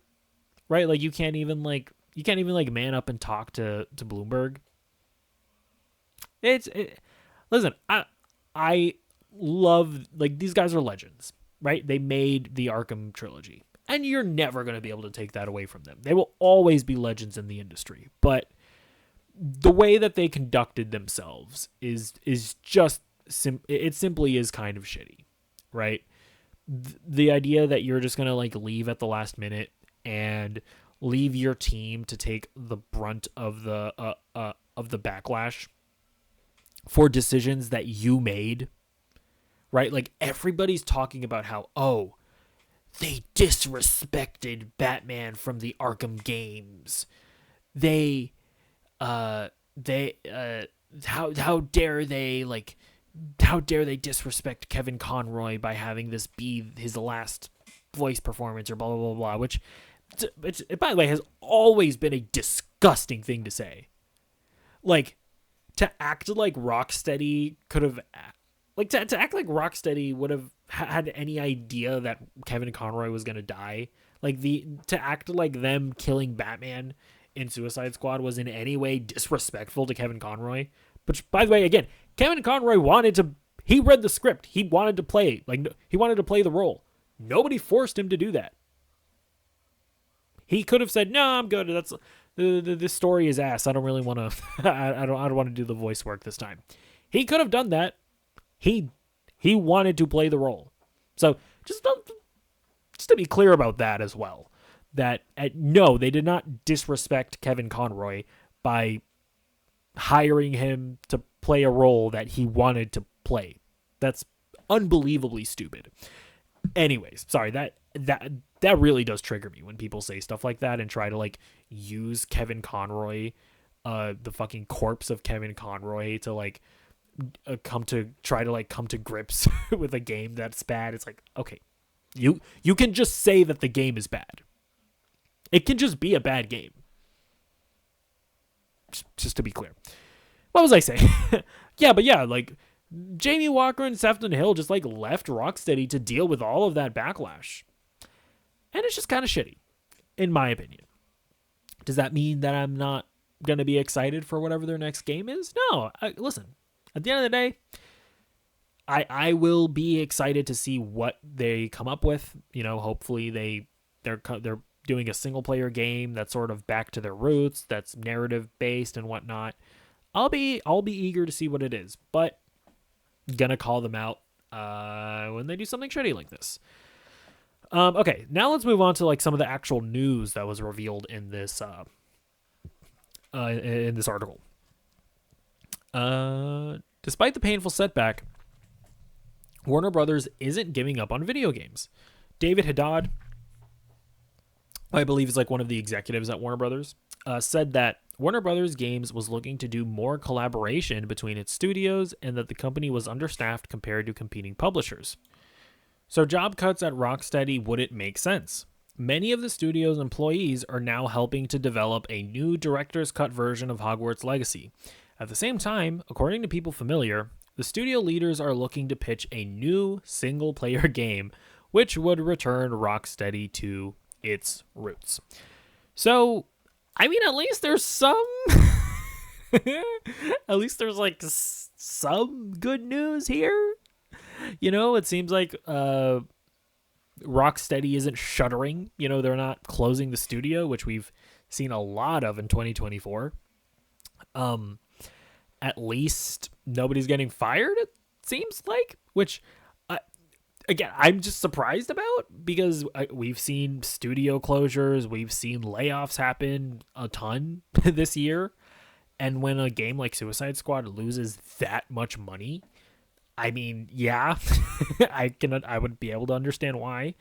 right? Like, you can't even man up and talk to Bloomberg. Listen, I love, like, these guys are legends, right? They made the Arkham trilogy, and you're never going to be able to take that away from them. They will always be legends in the industry, but the way that they conducted themselves is just it simply is kind of shitty, right? The idea that you're just going to, like, leave at the last minute and leave your team to take the brunt of the backlash for decisions that you made, right? Like, everybody's talking about how, oh, they disrespected Batman from the Arkham games. How dare they disrespect Kevin Conroy by having this be his last voice performance, or blah, blah, blah, blah, which, by the way, has always been a disgusting thing to say. Like, to act like Rocksteady could have, like, to act like Rocksteady would have had any idea that Kevin Conroy was going to die. Like, to act like them killing Batman in Suicide Squad was in any way disrespectful to Kevin Conroy. But, by the way, again, Kevin Conroy he read the script. He wanted to play the role. Nobody forced him to do that. He could have said, "No, I'm good. This story is ass. I don't really want to. I don't want to do the voice work this time." He could have done that. He wanted to play the role. So just to be clear about that as well, that no, they did not disrespect Kevin Conroy by hiring him to play a role that he wanted to play. That's unbelievably stupid. Anyways, sorry, that really does trigger me when people say stuff like that and try to, like, use Kevin Conroy, the fucking corpse of Kevin Conroy, to, like, come to grips with a game that's bad. It's like, okay, you can just say that the game is bad. It can just be a bad game. Just to be clear. What was I saying? Yeah, like, Jamie Walker and Sefton Hill just, like, left Rocksteady to deal with all of that backlash. And it's just kind of shitty, in my opinion. Does that mean that I'm not going to be excited for whatever their next game is? No. Listen, at the end of the day, I will be excited to see what they come up with. You know, hopefully they're doing a single player game that's sort of back to their roots, that's narrative based and whatnot. I'll be eager to see what it is, but gonna call them out when they do something shitty like this. Okay, now let's move on to, like, some of the actual news that was revealed in this article. Despite the painful setback, Warner Brothers isn't giving up on video games. David Haddad, I believe is, like, one of the executives at Warner Brothers, said that Warner Brothers Games was looking to do more collaboration between its studios and that the company was understaffed compared to competing publishers. So job cuts at Rocksteady wouldn't make sense. Many of the studio's employees are now helping to develop a new director's cut version of Hogwarts Legacy. At the same time, according to people familiar, the studio leaders are looking to pitch a new single-player game, which would return Rocksteady to its roots. So, I mean, at least there's some... at least there's, like, some good news here. You know, it seems like Rocksteady isn't shuttering. You know, they're not closing the studio, which we've seen a lot of in 2024. At least nobody's getting fired, it seems like, which, again, I'm just surprised about, because we've seen studio closures, we've seen layoffs happen a ton this year, and when a game like Suicide Squad loses that much money, I mean, yeah, I would be able to understand why.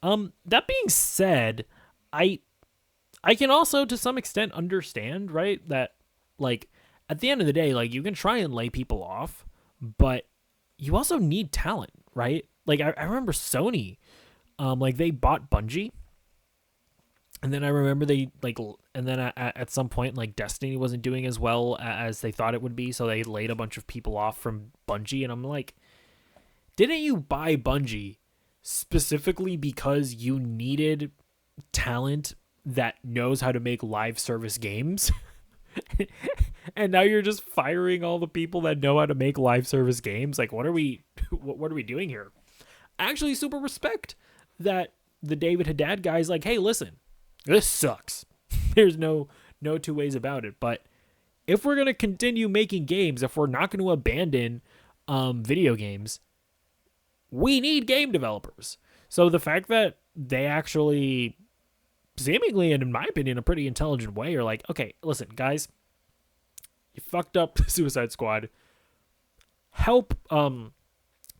That being said, I can also to some extent understand, right, that, like, at the end of the day, like, you can try and lay people off, but you also need talent, right? Like, I remember Sony, like, they bought Bungie, and then I remember they, like, and then at some point, like, Destiny wasn't doing as well as they thought it would be, so they laid a bunch of people off from Bungie, and I'm like, didn't you buy Bungie specifically because you needed talent that knows how to make live service games? And now you're just firing all the people that know how to make live service games? Like, what are we doing here? I actually super respect that the David Haddad guy's like, hey, listen, this sucks. There's no two ways about it. But if we're going to continue making games, if we're not going to abandon video games, we need game developers. So the fact that they actually, seemingly, and in my opinion, a pretty intelligent way, are like, okay, listen, guys, you fucked up Suicide Squad. Help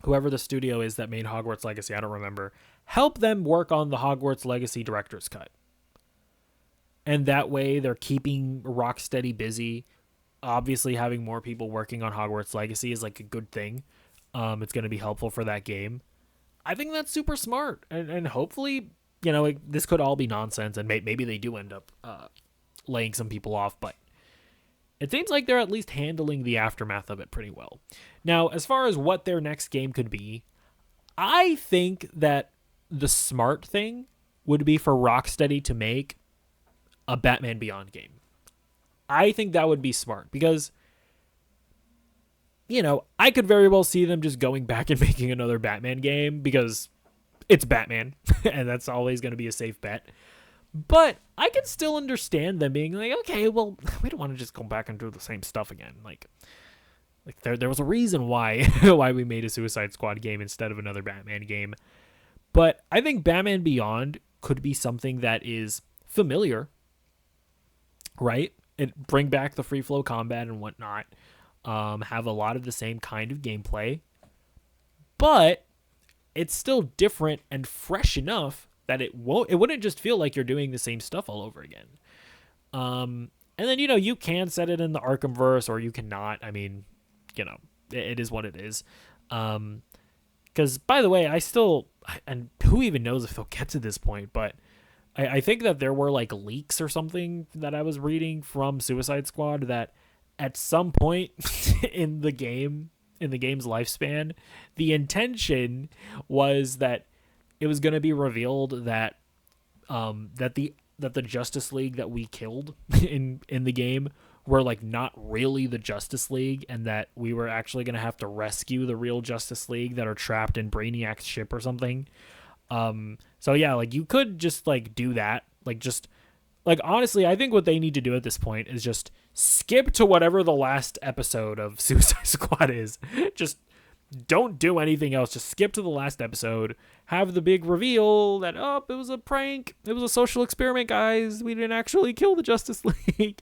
whoever the studio is that made Hogwarts Legacy, I don't remember, help them work on the Hogwarts Legacy director's cut. And that way they're keeping Rocksteady busy. Obviously having more people working on Hogwarts Legacy is like a good thing. It's going to be helpful for that game. I think that's super smart. And hopefully, you know, this could all be nonsense, and maybe they do end up laying some people off, but it seems like they're at least handling the aftermath of it pretty well. Now, as far as what their next game could be, I think that the smart thing would be for Rocksteady to make a Batman Beyond game. I think that would be smart because, you know, I could very well see them just going back and making another Batman game because it's Batman and that's always going to be a safe bet. But I can still understand them being like, okay, well, we don't want to just go back and do the same stuff again. Like there was a reason why why we made a Suicide Squad game instead of another Batman game. But I think Batman Beyond could be something that is familiar, right? And bring back the free flow combat and whatnot. Have a lot of the same kind of gameplay, but it's still different and fresh enough that it wouldn't just feel like you're doing the same stuff all over again. And then, you know, you can set it in the Arkhamverse or you cannot. I mean, you know, it is what it is. Because, by the way, and who even knows if they'll get to this point, but I think that there were like leaks or something that I was reading from Suicide Squad that at some point in the game's lifespan, the intention was that it was going to be revealed that that the Justice League that we killed in the game were like not really the Justice League, and that we were actually going to have to rescue the real Justice League that are trapped in Brainiac's ship or something. So yeah, like you could just like do that, like honestly, I think what they need to do at this point is just skip to whatever the last episode of Suicide Squad is. Just don't do anything else. Just skip to the last episode. Have the big reveal that, oh, it was a prank. It was a social experiment, guys. We didn't actually kill the Justice League.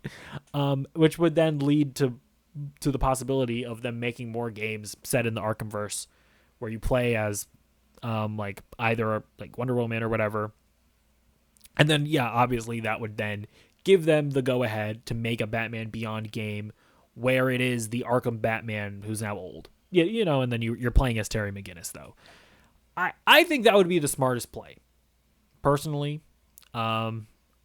Which would then lead to the possibility of them making more games set in the Arkhamverse where you play as like either like Wonder Woman or whatever. And then, yeah, obviously that would then give them the go-ahead to make a Batman Beyond game where it is the Arkham Batman who's now old. Yeah, you know, and then you're playing as Terry McGinnis, though. I think that would be the smartest play, personally. I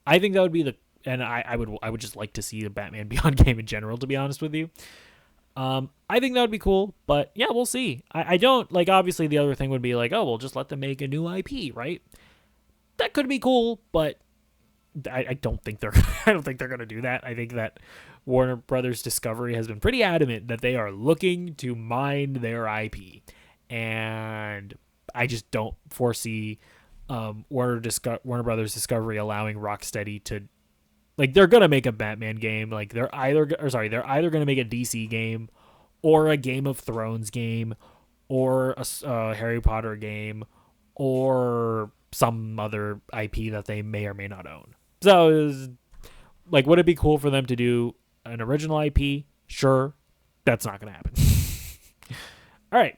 think that would be and I would just like to see the Batman Beyond game in general, to be honest with you. I think that would be cool, but yeah, we'll see. I don't like. Obviously, the other thing would be like, oh, we'll just let them make a new IP, right? That could be cool, but I don't think they're I don't think they're gonna do that. I think that Warner Brothers Discovery has been pretty adamant that they are looking to mine their IP, and I just don't foresee Warner Brothers Discovery allowing Rocksteady to, like, they're gonna make a Batman game. Like they're either gonna make a DC game, or a Game of Thrones game, or a Harry Potter game, or some other IP that they may or may not own. So, like, would it be cool for them to do an original IP? Sure. That's not going to happen. All right.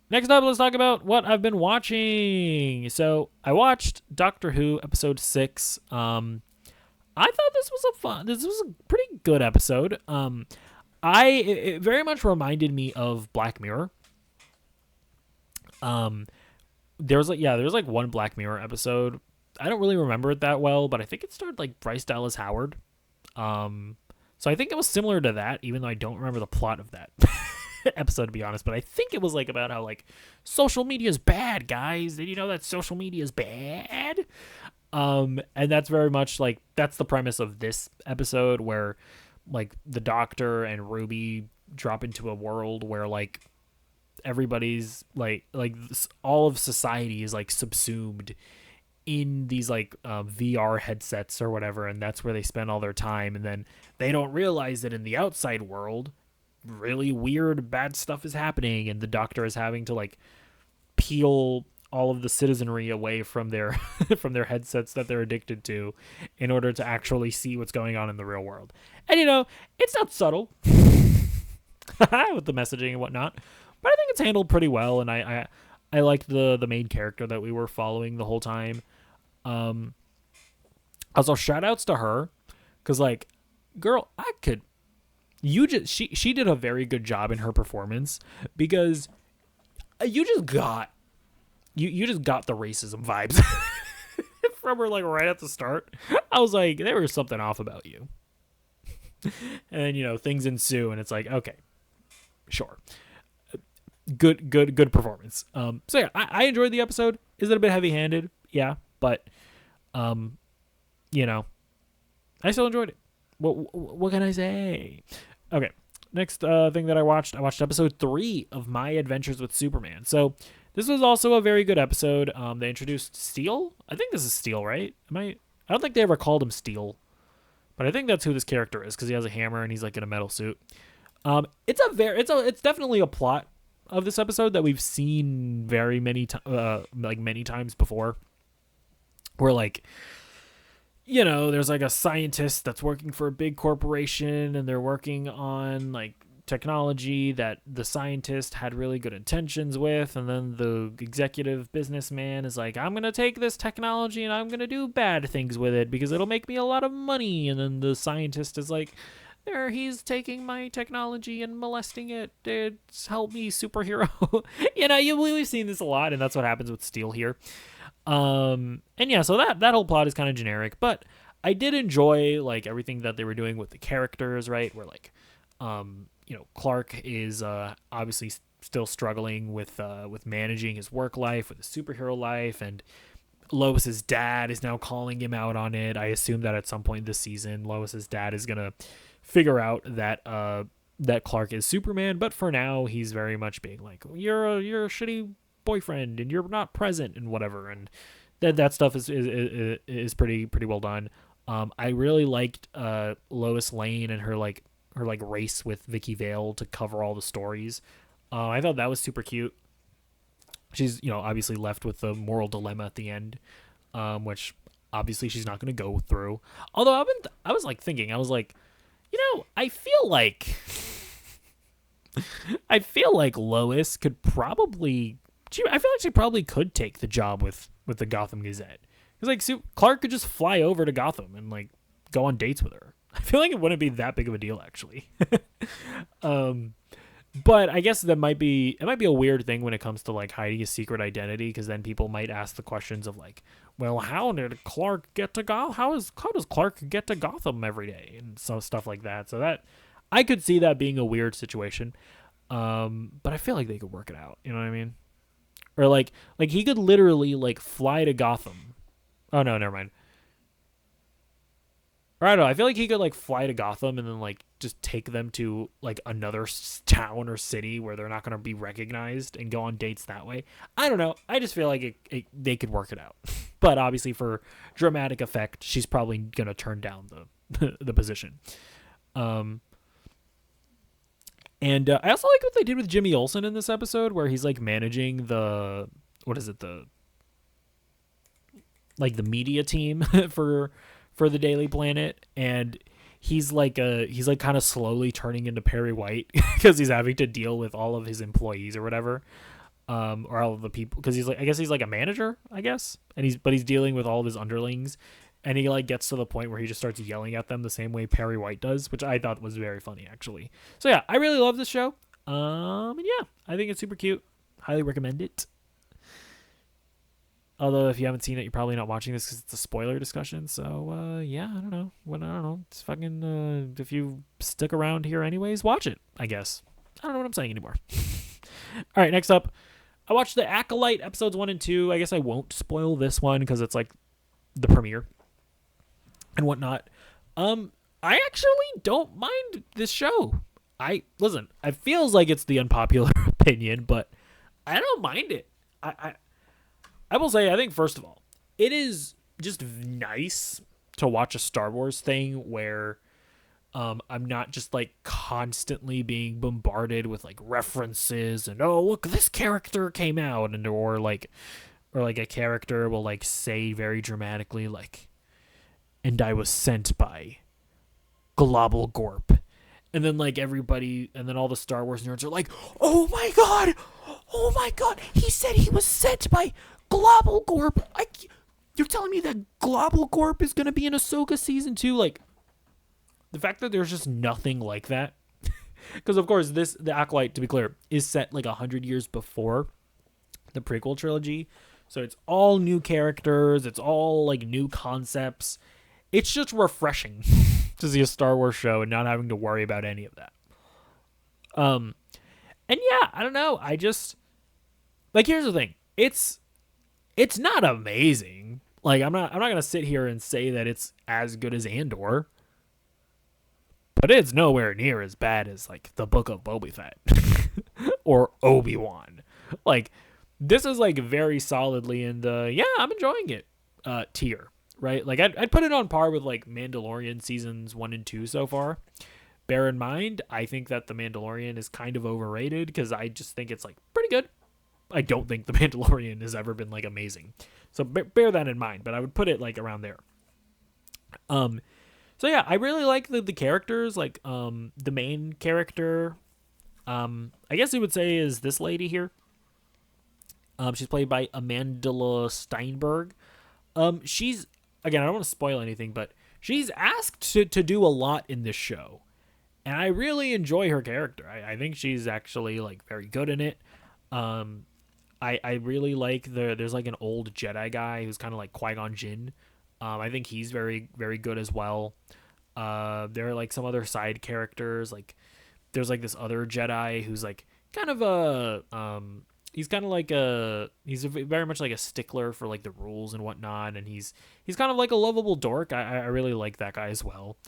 Next up, let's talk about what I've been watching. So, I watched Doctor Who episode 6. I thought this was a pretty good episode. It very much reminded me of Black Mirror. There was like one Black Mirror episode. I don't really remember it that well, but I think it starred like Bryce Dallas Howard. So I think it was similar to that, even though I don't remember the plot of that episode, to be honest. But I think it was like about how like social media is bad, guys. Did you know that social media is bad? And that's very much like, that's the premise of this episode, where like the Doctor and Ruby drop into a world where like everybody's like all of society is like subsumed in these like VR headsets or whatever, and that's where they spend all their time, and then they don't realize that in the outside world really weird bad stuff is happening, and the Doctor is having to like peel all of the citizenry away from their from their headsets that they're addicted to in order to actually see what's going on in the real world. And it's not subtle with the messaging and whatnot, but I think it's handled pretty well, and I liked the main character that we were following the whole time. Also, shout outs to her, because like, girl, she did a very good job in her performance, because you just got the racism vibes from her, like right at the start. I was like, there was something off about you. And things ensue, and it's like, okay, sure. Good performance. So yeah, I enjoyed the episode. Is it a bit heavy-handed? Yeah, but I still enjoyed it. What can I say? Okay, next thing that I watched episode 3 of My Adventures with Superman. So this was also a very good episode. They introduced Steel. I think this is Steel, right? I don't think they ever called him Steel, but I think that's who this character is, because he has a hammer and he's like in a metal suit. It's definitely a plot of this episode that we've seen many times before, where like, there's like a scientist that's working for a big corporation, and they're working on like technology that the scientist had really good intentions with, and then the executive businessman is like, I'm gonna take this technology and I'm gonna do bad things with it because it'll make me a lot of money. And then the scientist is like, there, he's taking my technology and molesting it. It's help me, superhero. We've seen this a lot, and that's what happens with Steel here. And yeah, so that whole plot is kind of generic, but I did enjoy like everything that they were doing with the characters, right? Where like, Clark is obviously still struggling with managing his work life with his superhero life, and Lois's dad is now calling him out on it. I assume that at some point this season, Lois's dad is gonna figure out that Clark is Superman, but for now he's very much being like, you're a shitty boyfriend and you're not present and whatever, and that stuff is pretty well done. I really liked Lois Lane and her race with Vicky Vale to cover all the stories. I thought that was super cute. She's obviously left with the moral dilemma at the end, which obviously she's not going to go through. Although I was thinking, I feel like Lois could probably. I feel like she probably could take the job with the Gotham Gazette, because like Clark could just fly over to Gotham and like go on dates with her. I feel like it wouldn't be that big of a deal, actually. But I guess it might be a weird thing when it comes to like hiding a secret identity, because then people might ask the questions of like, well, how did Clark get to Gotham? How does Clark get to Gotham every day and so stuff like that. So that I could see that being a weird situation. But I feel like they could work it out. You know what I mean? Or like he could literally like fly to Gotham. Oh no, never mind. Or I don't know. I feel like he could like fly to Gotham and then like just take them to like another town or city where they're not going to be recognized and go on dates that way. I don't know. I just feel like they could work it out. But obviously for dramatic effect, she's probably going to turn down the position. And I also like what they did with Jimmy Olsen in this episode, where he's like managing the like the media team for the Daily Planet, and he's like kind of slowly turning into Perry White because he's having to deal with all of his employees or whatever, or all of the people, because he's like, I guess he's like a manager, I guess, and he's dealing with all of his underlings, and he like gets to the point where he just starts yelling at them the same way Perry White does, which I thought was very funny actually. So yeah, I really love this show. And yeah, I think it's super cute. Highly recommend it. Although if you haven't seen it, you're probably not watching this because it's a spoiler discussion. So yeah, I don't know. I don't know. It's fucking. If you stick around here anyways, watch it. I guess. I don't know what I'm saying anymore. All right, next up, I watched the Acolyte episodes 1 and 2. I guess I won't spoil this one because it's like the premiere and whatnot. I actually don't mind this show. Listen. It feels like it's the unpopular opinion, but I don't mind it. I will say, I think, first of all, it is just nice to watch a Star Wars thing where I'm not just like constantly being bombarded with like references and, oh, look, this character came out, and or like a character will like say very dramatically like, and I was sent by Global Gorp. And then like everybody, and then all the Star Wars nerds are like, oh my god, he said he was sent by Global Gorp. You're telling me that Global Gorp is going to be in Ahsoka season 2? Like, the fact that there's just nothing like that. Because, of course, the Acolyte, to be clear, is set like 100 years before the prequel trilogy. So it's all new characters. It's all like new concepts. It's just refreshing to see a Star Wars show and not having to worry about any of that. And yeah, I don't know. I just, like, here's the thing. It's not amazing. Like, I'm not gonna sit here and say that it's as good as Andor, but it's nowhere near as bad as like the Book of Boba Fett or Obi-Wan. Like, this is like very solidly in the I'm enjoying it tier, right? Like, I'd put it on par with like Mandalorian seasons 1 and 2 so far. Bear in mind, I think that the Mandalorian is kind of overrated because I just think it's like pretty good. I don't think the Mandalorian has ever been like amazing, so bear that in mind. But I would put it like around there. So yeah, I really like the characters. Like the main character, I guess you would say is this lady here. She's played by Amandla Steinberg. She's, again, I don't want to spoil anything, but she's asked to do a lot in this show, and I really enjoy her character. I think she's actually like very good in it. I really like there's like an old Jedi guy who's kind of like Qui-Gon Jinn. I think he's very, very good as well. There are like some other side characters. Like there's like this other Jedi who's like kind of he's kind of like he's very much like a stickler for like the rules and whatnot. And he's kind of like a lovable dork. I really like that guy as well.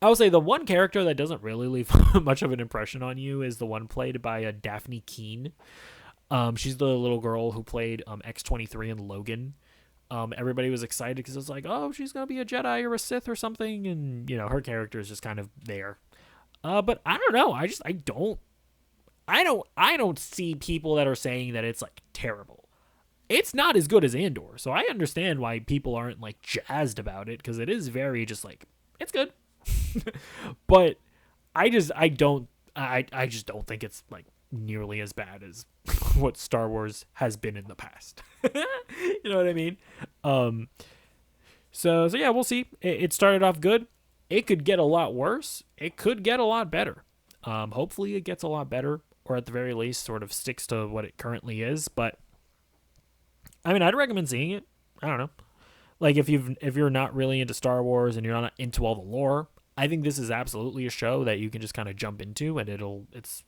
I would say the one character that doesn't really leave much of an impression on you is the one played by Daphne Keane. She's the little girl who played X-23 in Logan. Everybody was excited because it's like, oh, she's gonna be a Jedi or a Sith or something, and you know her character is just kind of there. But I don't know. I don't see people that are saying that it's like terrible. It's not as good as Andor, so I understand why people aren't like jazzed about it because it is very just like it's good. But I just don't think it's like nearly as bad as what Star Wars has been in the past. You know what I mean? So yeah, we'll see. It started off good. It could get a lot worse. It could get a lot better. Hopefully it gets a lot better, or at the very least sort of sticks to what it currently is. But I mean, I'd recommend seeing it. I don't know. like if you're not really into Star Wars and you're not into all the lore, I think this is absolutely a show that you can just kind of jump into, and it's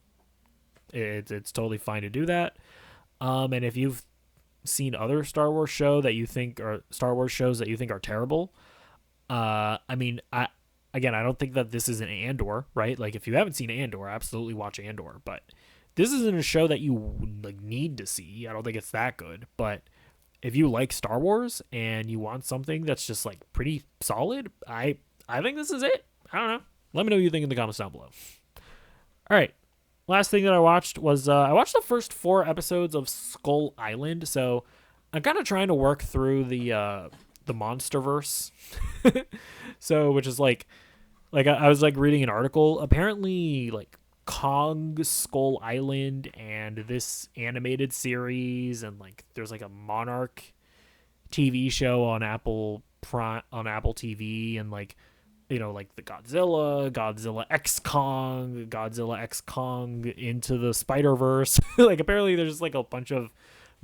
totally fine to do that. And if you've seen other Star Wars shows that you think are terrible, I mean, I don't think that this is an Andor, right? Like if you haven't seen Andor, absolutely watch Andor, but this isn't a show that you like need to see. I don't think it's that good, but if you like Star Wars and you want something that's just like pretty solid, I think this is it. I don't know. Let me know what you think in the comments down below. All right. Last thing that I watched was I watched the first 4 episodes of Skull Island. So I'm kind of trying to work through the MonsterVerse. So which is like I was like reading an article. Apparently like Kong Skull Island and this animated series, and like there's like a Monarch TV show on Apple TV, and like like the Godzilla X Kong Into the Spider-Verse. Like apparently there's like a bunch of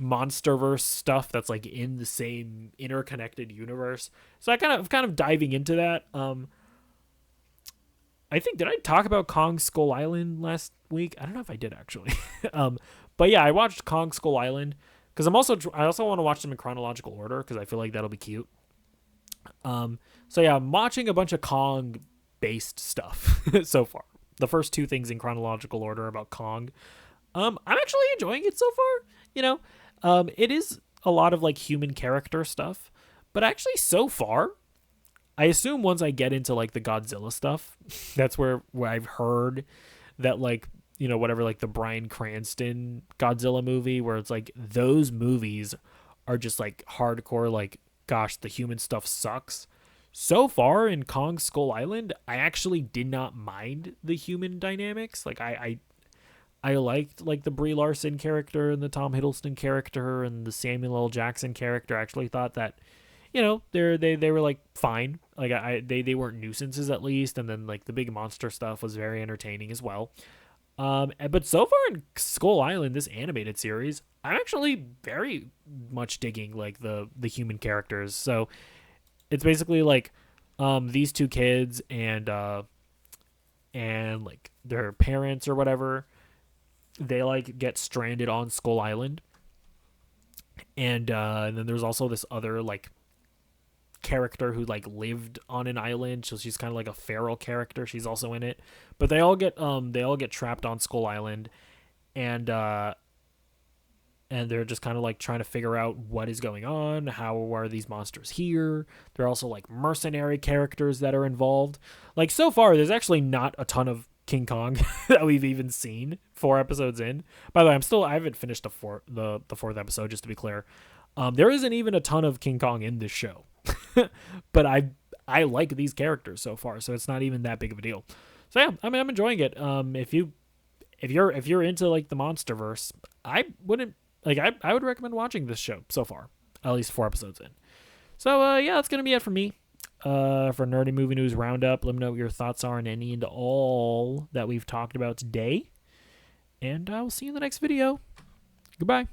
MonsterVerse stuff that's like in the same interconnected universe. So I kind of diving into that. I think, did I talk about Kong Skull Island last week? I don't know if I did actually. But yeah, I watched Kong Skull Island because I also want to watch them in chronological order because I feel like that'll be cute. So yeah, I'm watching a bunch of Kong based stuff so far. The first 2 things in chronological order about Kong. I'm actually enjoying it so far. It is a lot of like human character stuff, but actually so far, I assume once I get into like the Godzilla stuff, that's where I've heard that like, whatever, like the Bryan Cranston Godzilla movie, where it's like those movies are just like hardcore, like, gosh, the human stuff sucks. So far in Kong Skull Island, I actually did not mind the human dynamics. Like I liked like the Brie Larson character and the Tom Hiddleston character and the Samuel L. Jackson character. I actually thought that they were like fine. Like they weren't nuisances at least, and then like the big monster stuff was very entertaining as well. But so far in Skull Island, this animated series, I'm actually very much digging like the human characters. So it's basically like these 2 kids and like their parents or whatever, they like get stranded on Skull Island, and then there's also this other like character who like lived on an island, so she's kind of like a feral character. She's also in it, but they all get trapped on Skull Island, and they're just kind of like trying to figure out what is going on. How are these monsters here? There are also like mercenary characters that are involved. Like so far, there's actually not a ton of King Kong that we've even seen 4 episodes in. By the way, I haven't finished the 4th episode, just to be clear. There isn't even a ton of King Kong in this show. But I like these characters so far, so it's not even that big of a deal. So yeah, I mean, I'm enjoying it. If you're into like the MonsterVerse, I would recommend watching this show so far, at least 4 episodes in. So yeah, that's gonna be it for me. For Nerdy Movie News Roundup. Let me know what your thoughts are on any and all that we've talked about today, and I will see you in the next video. Goodbye.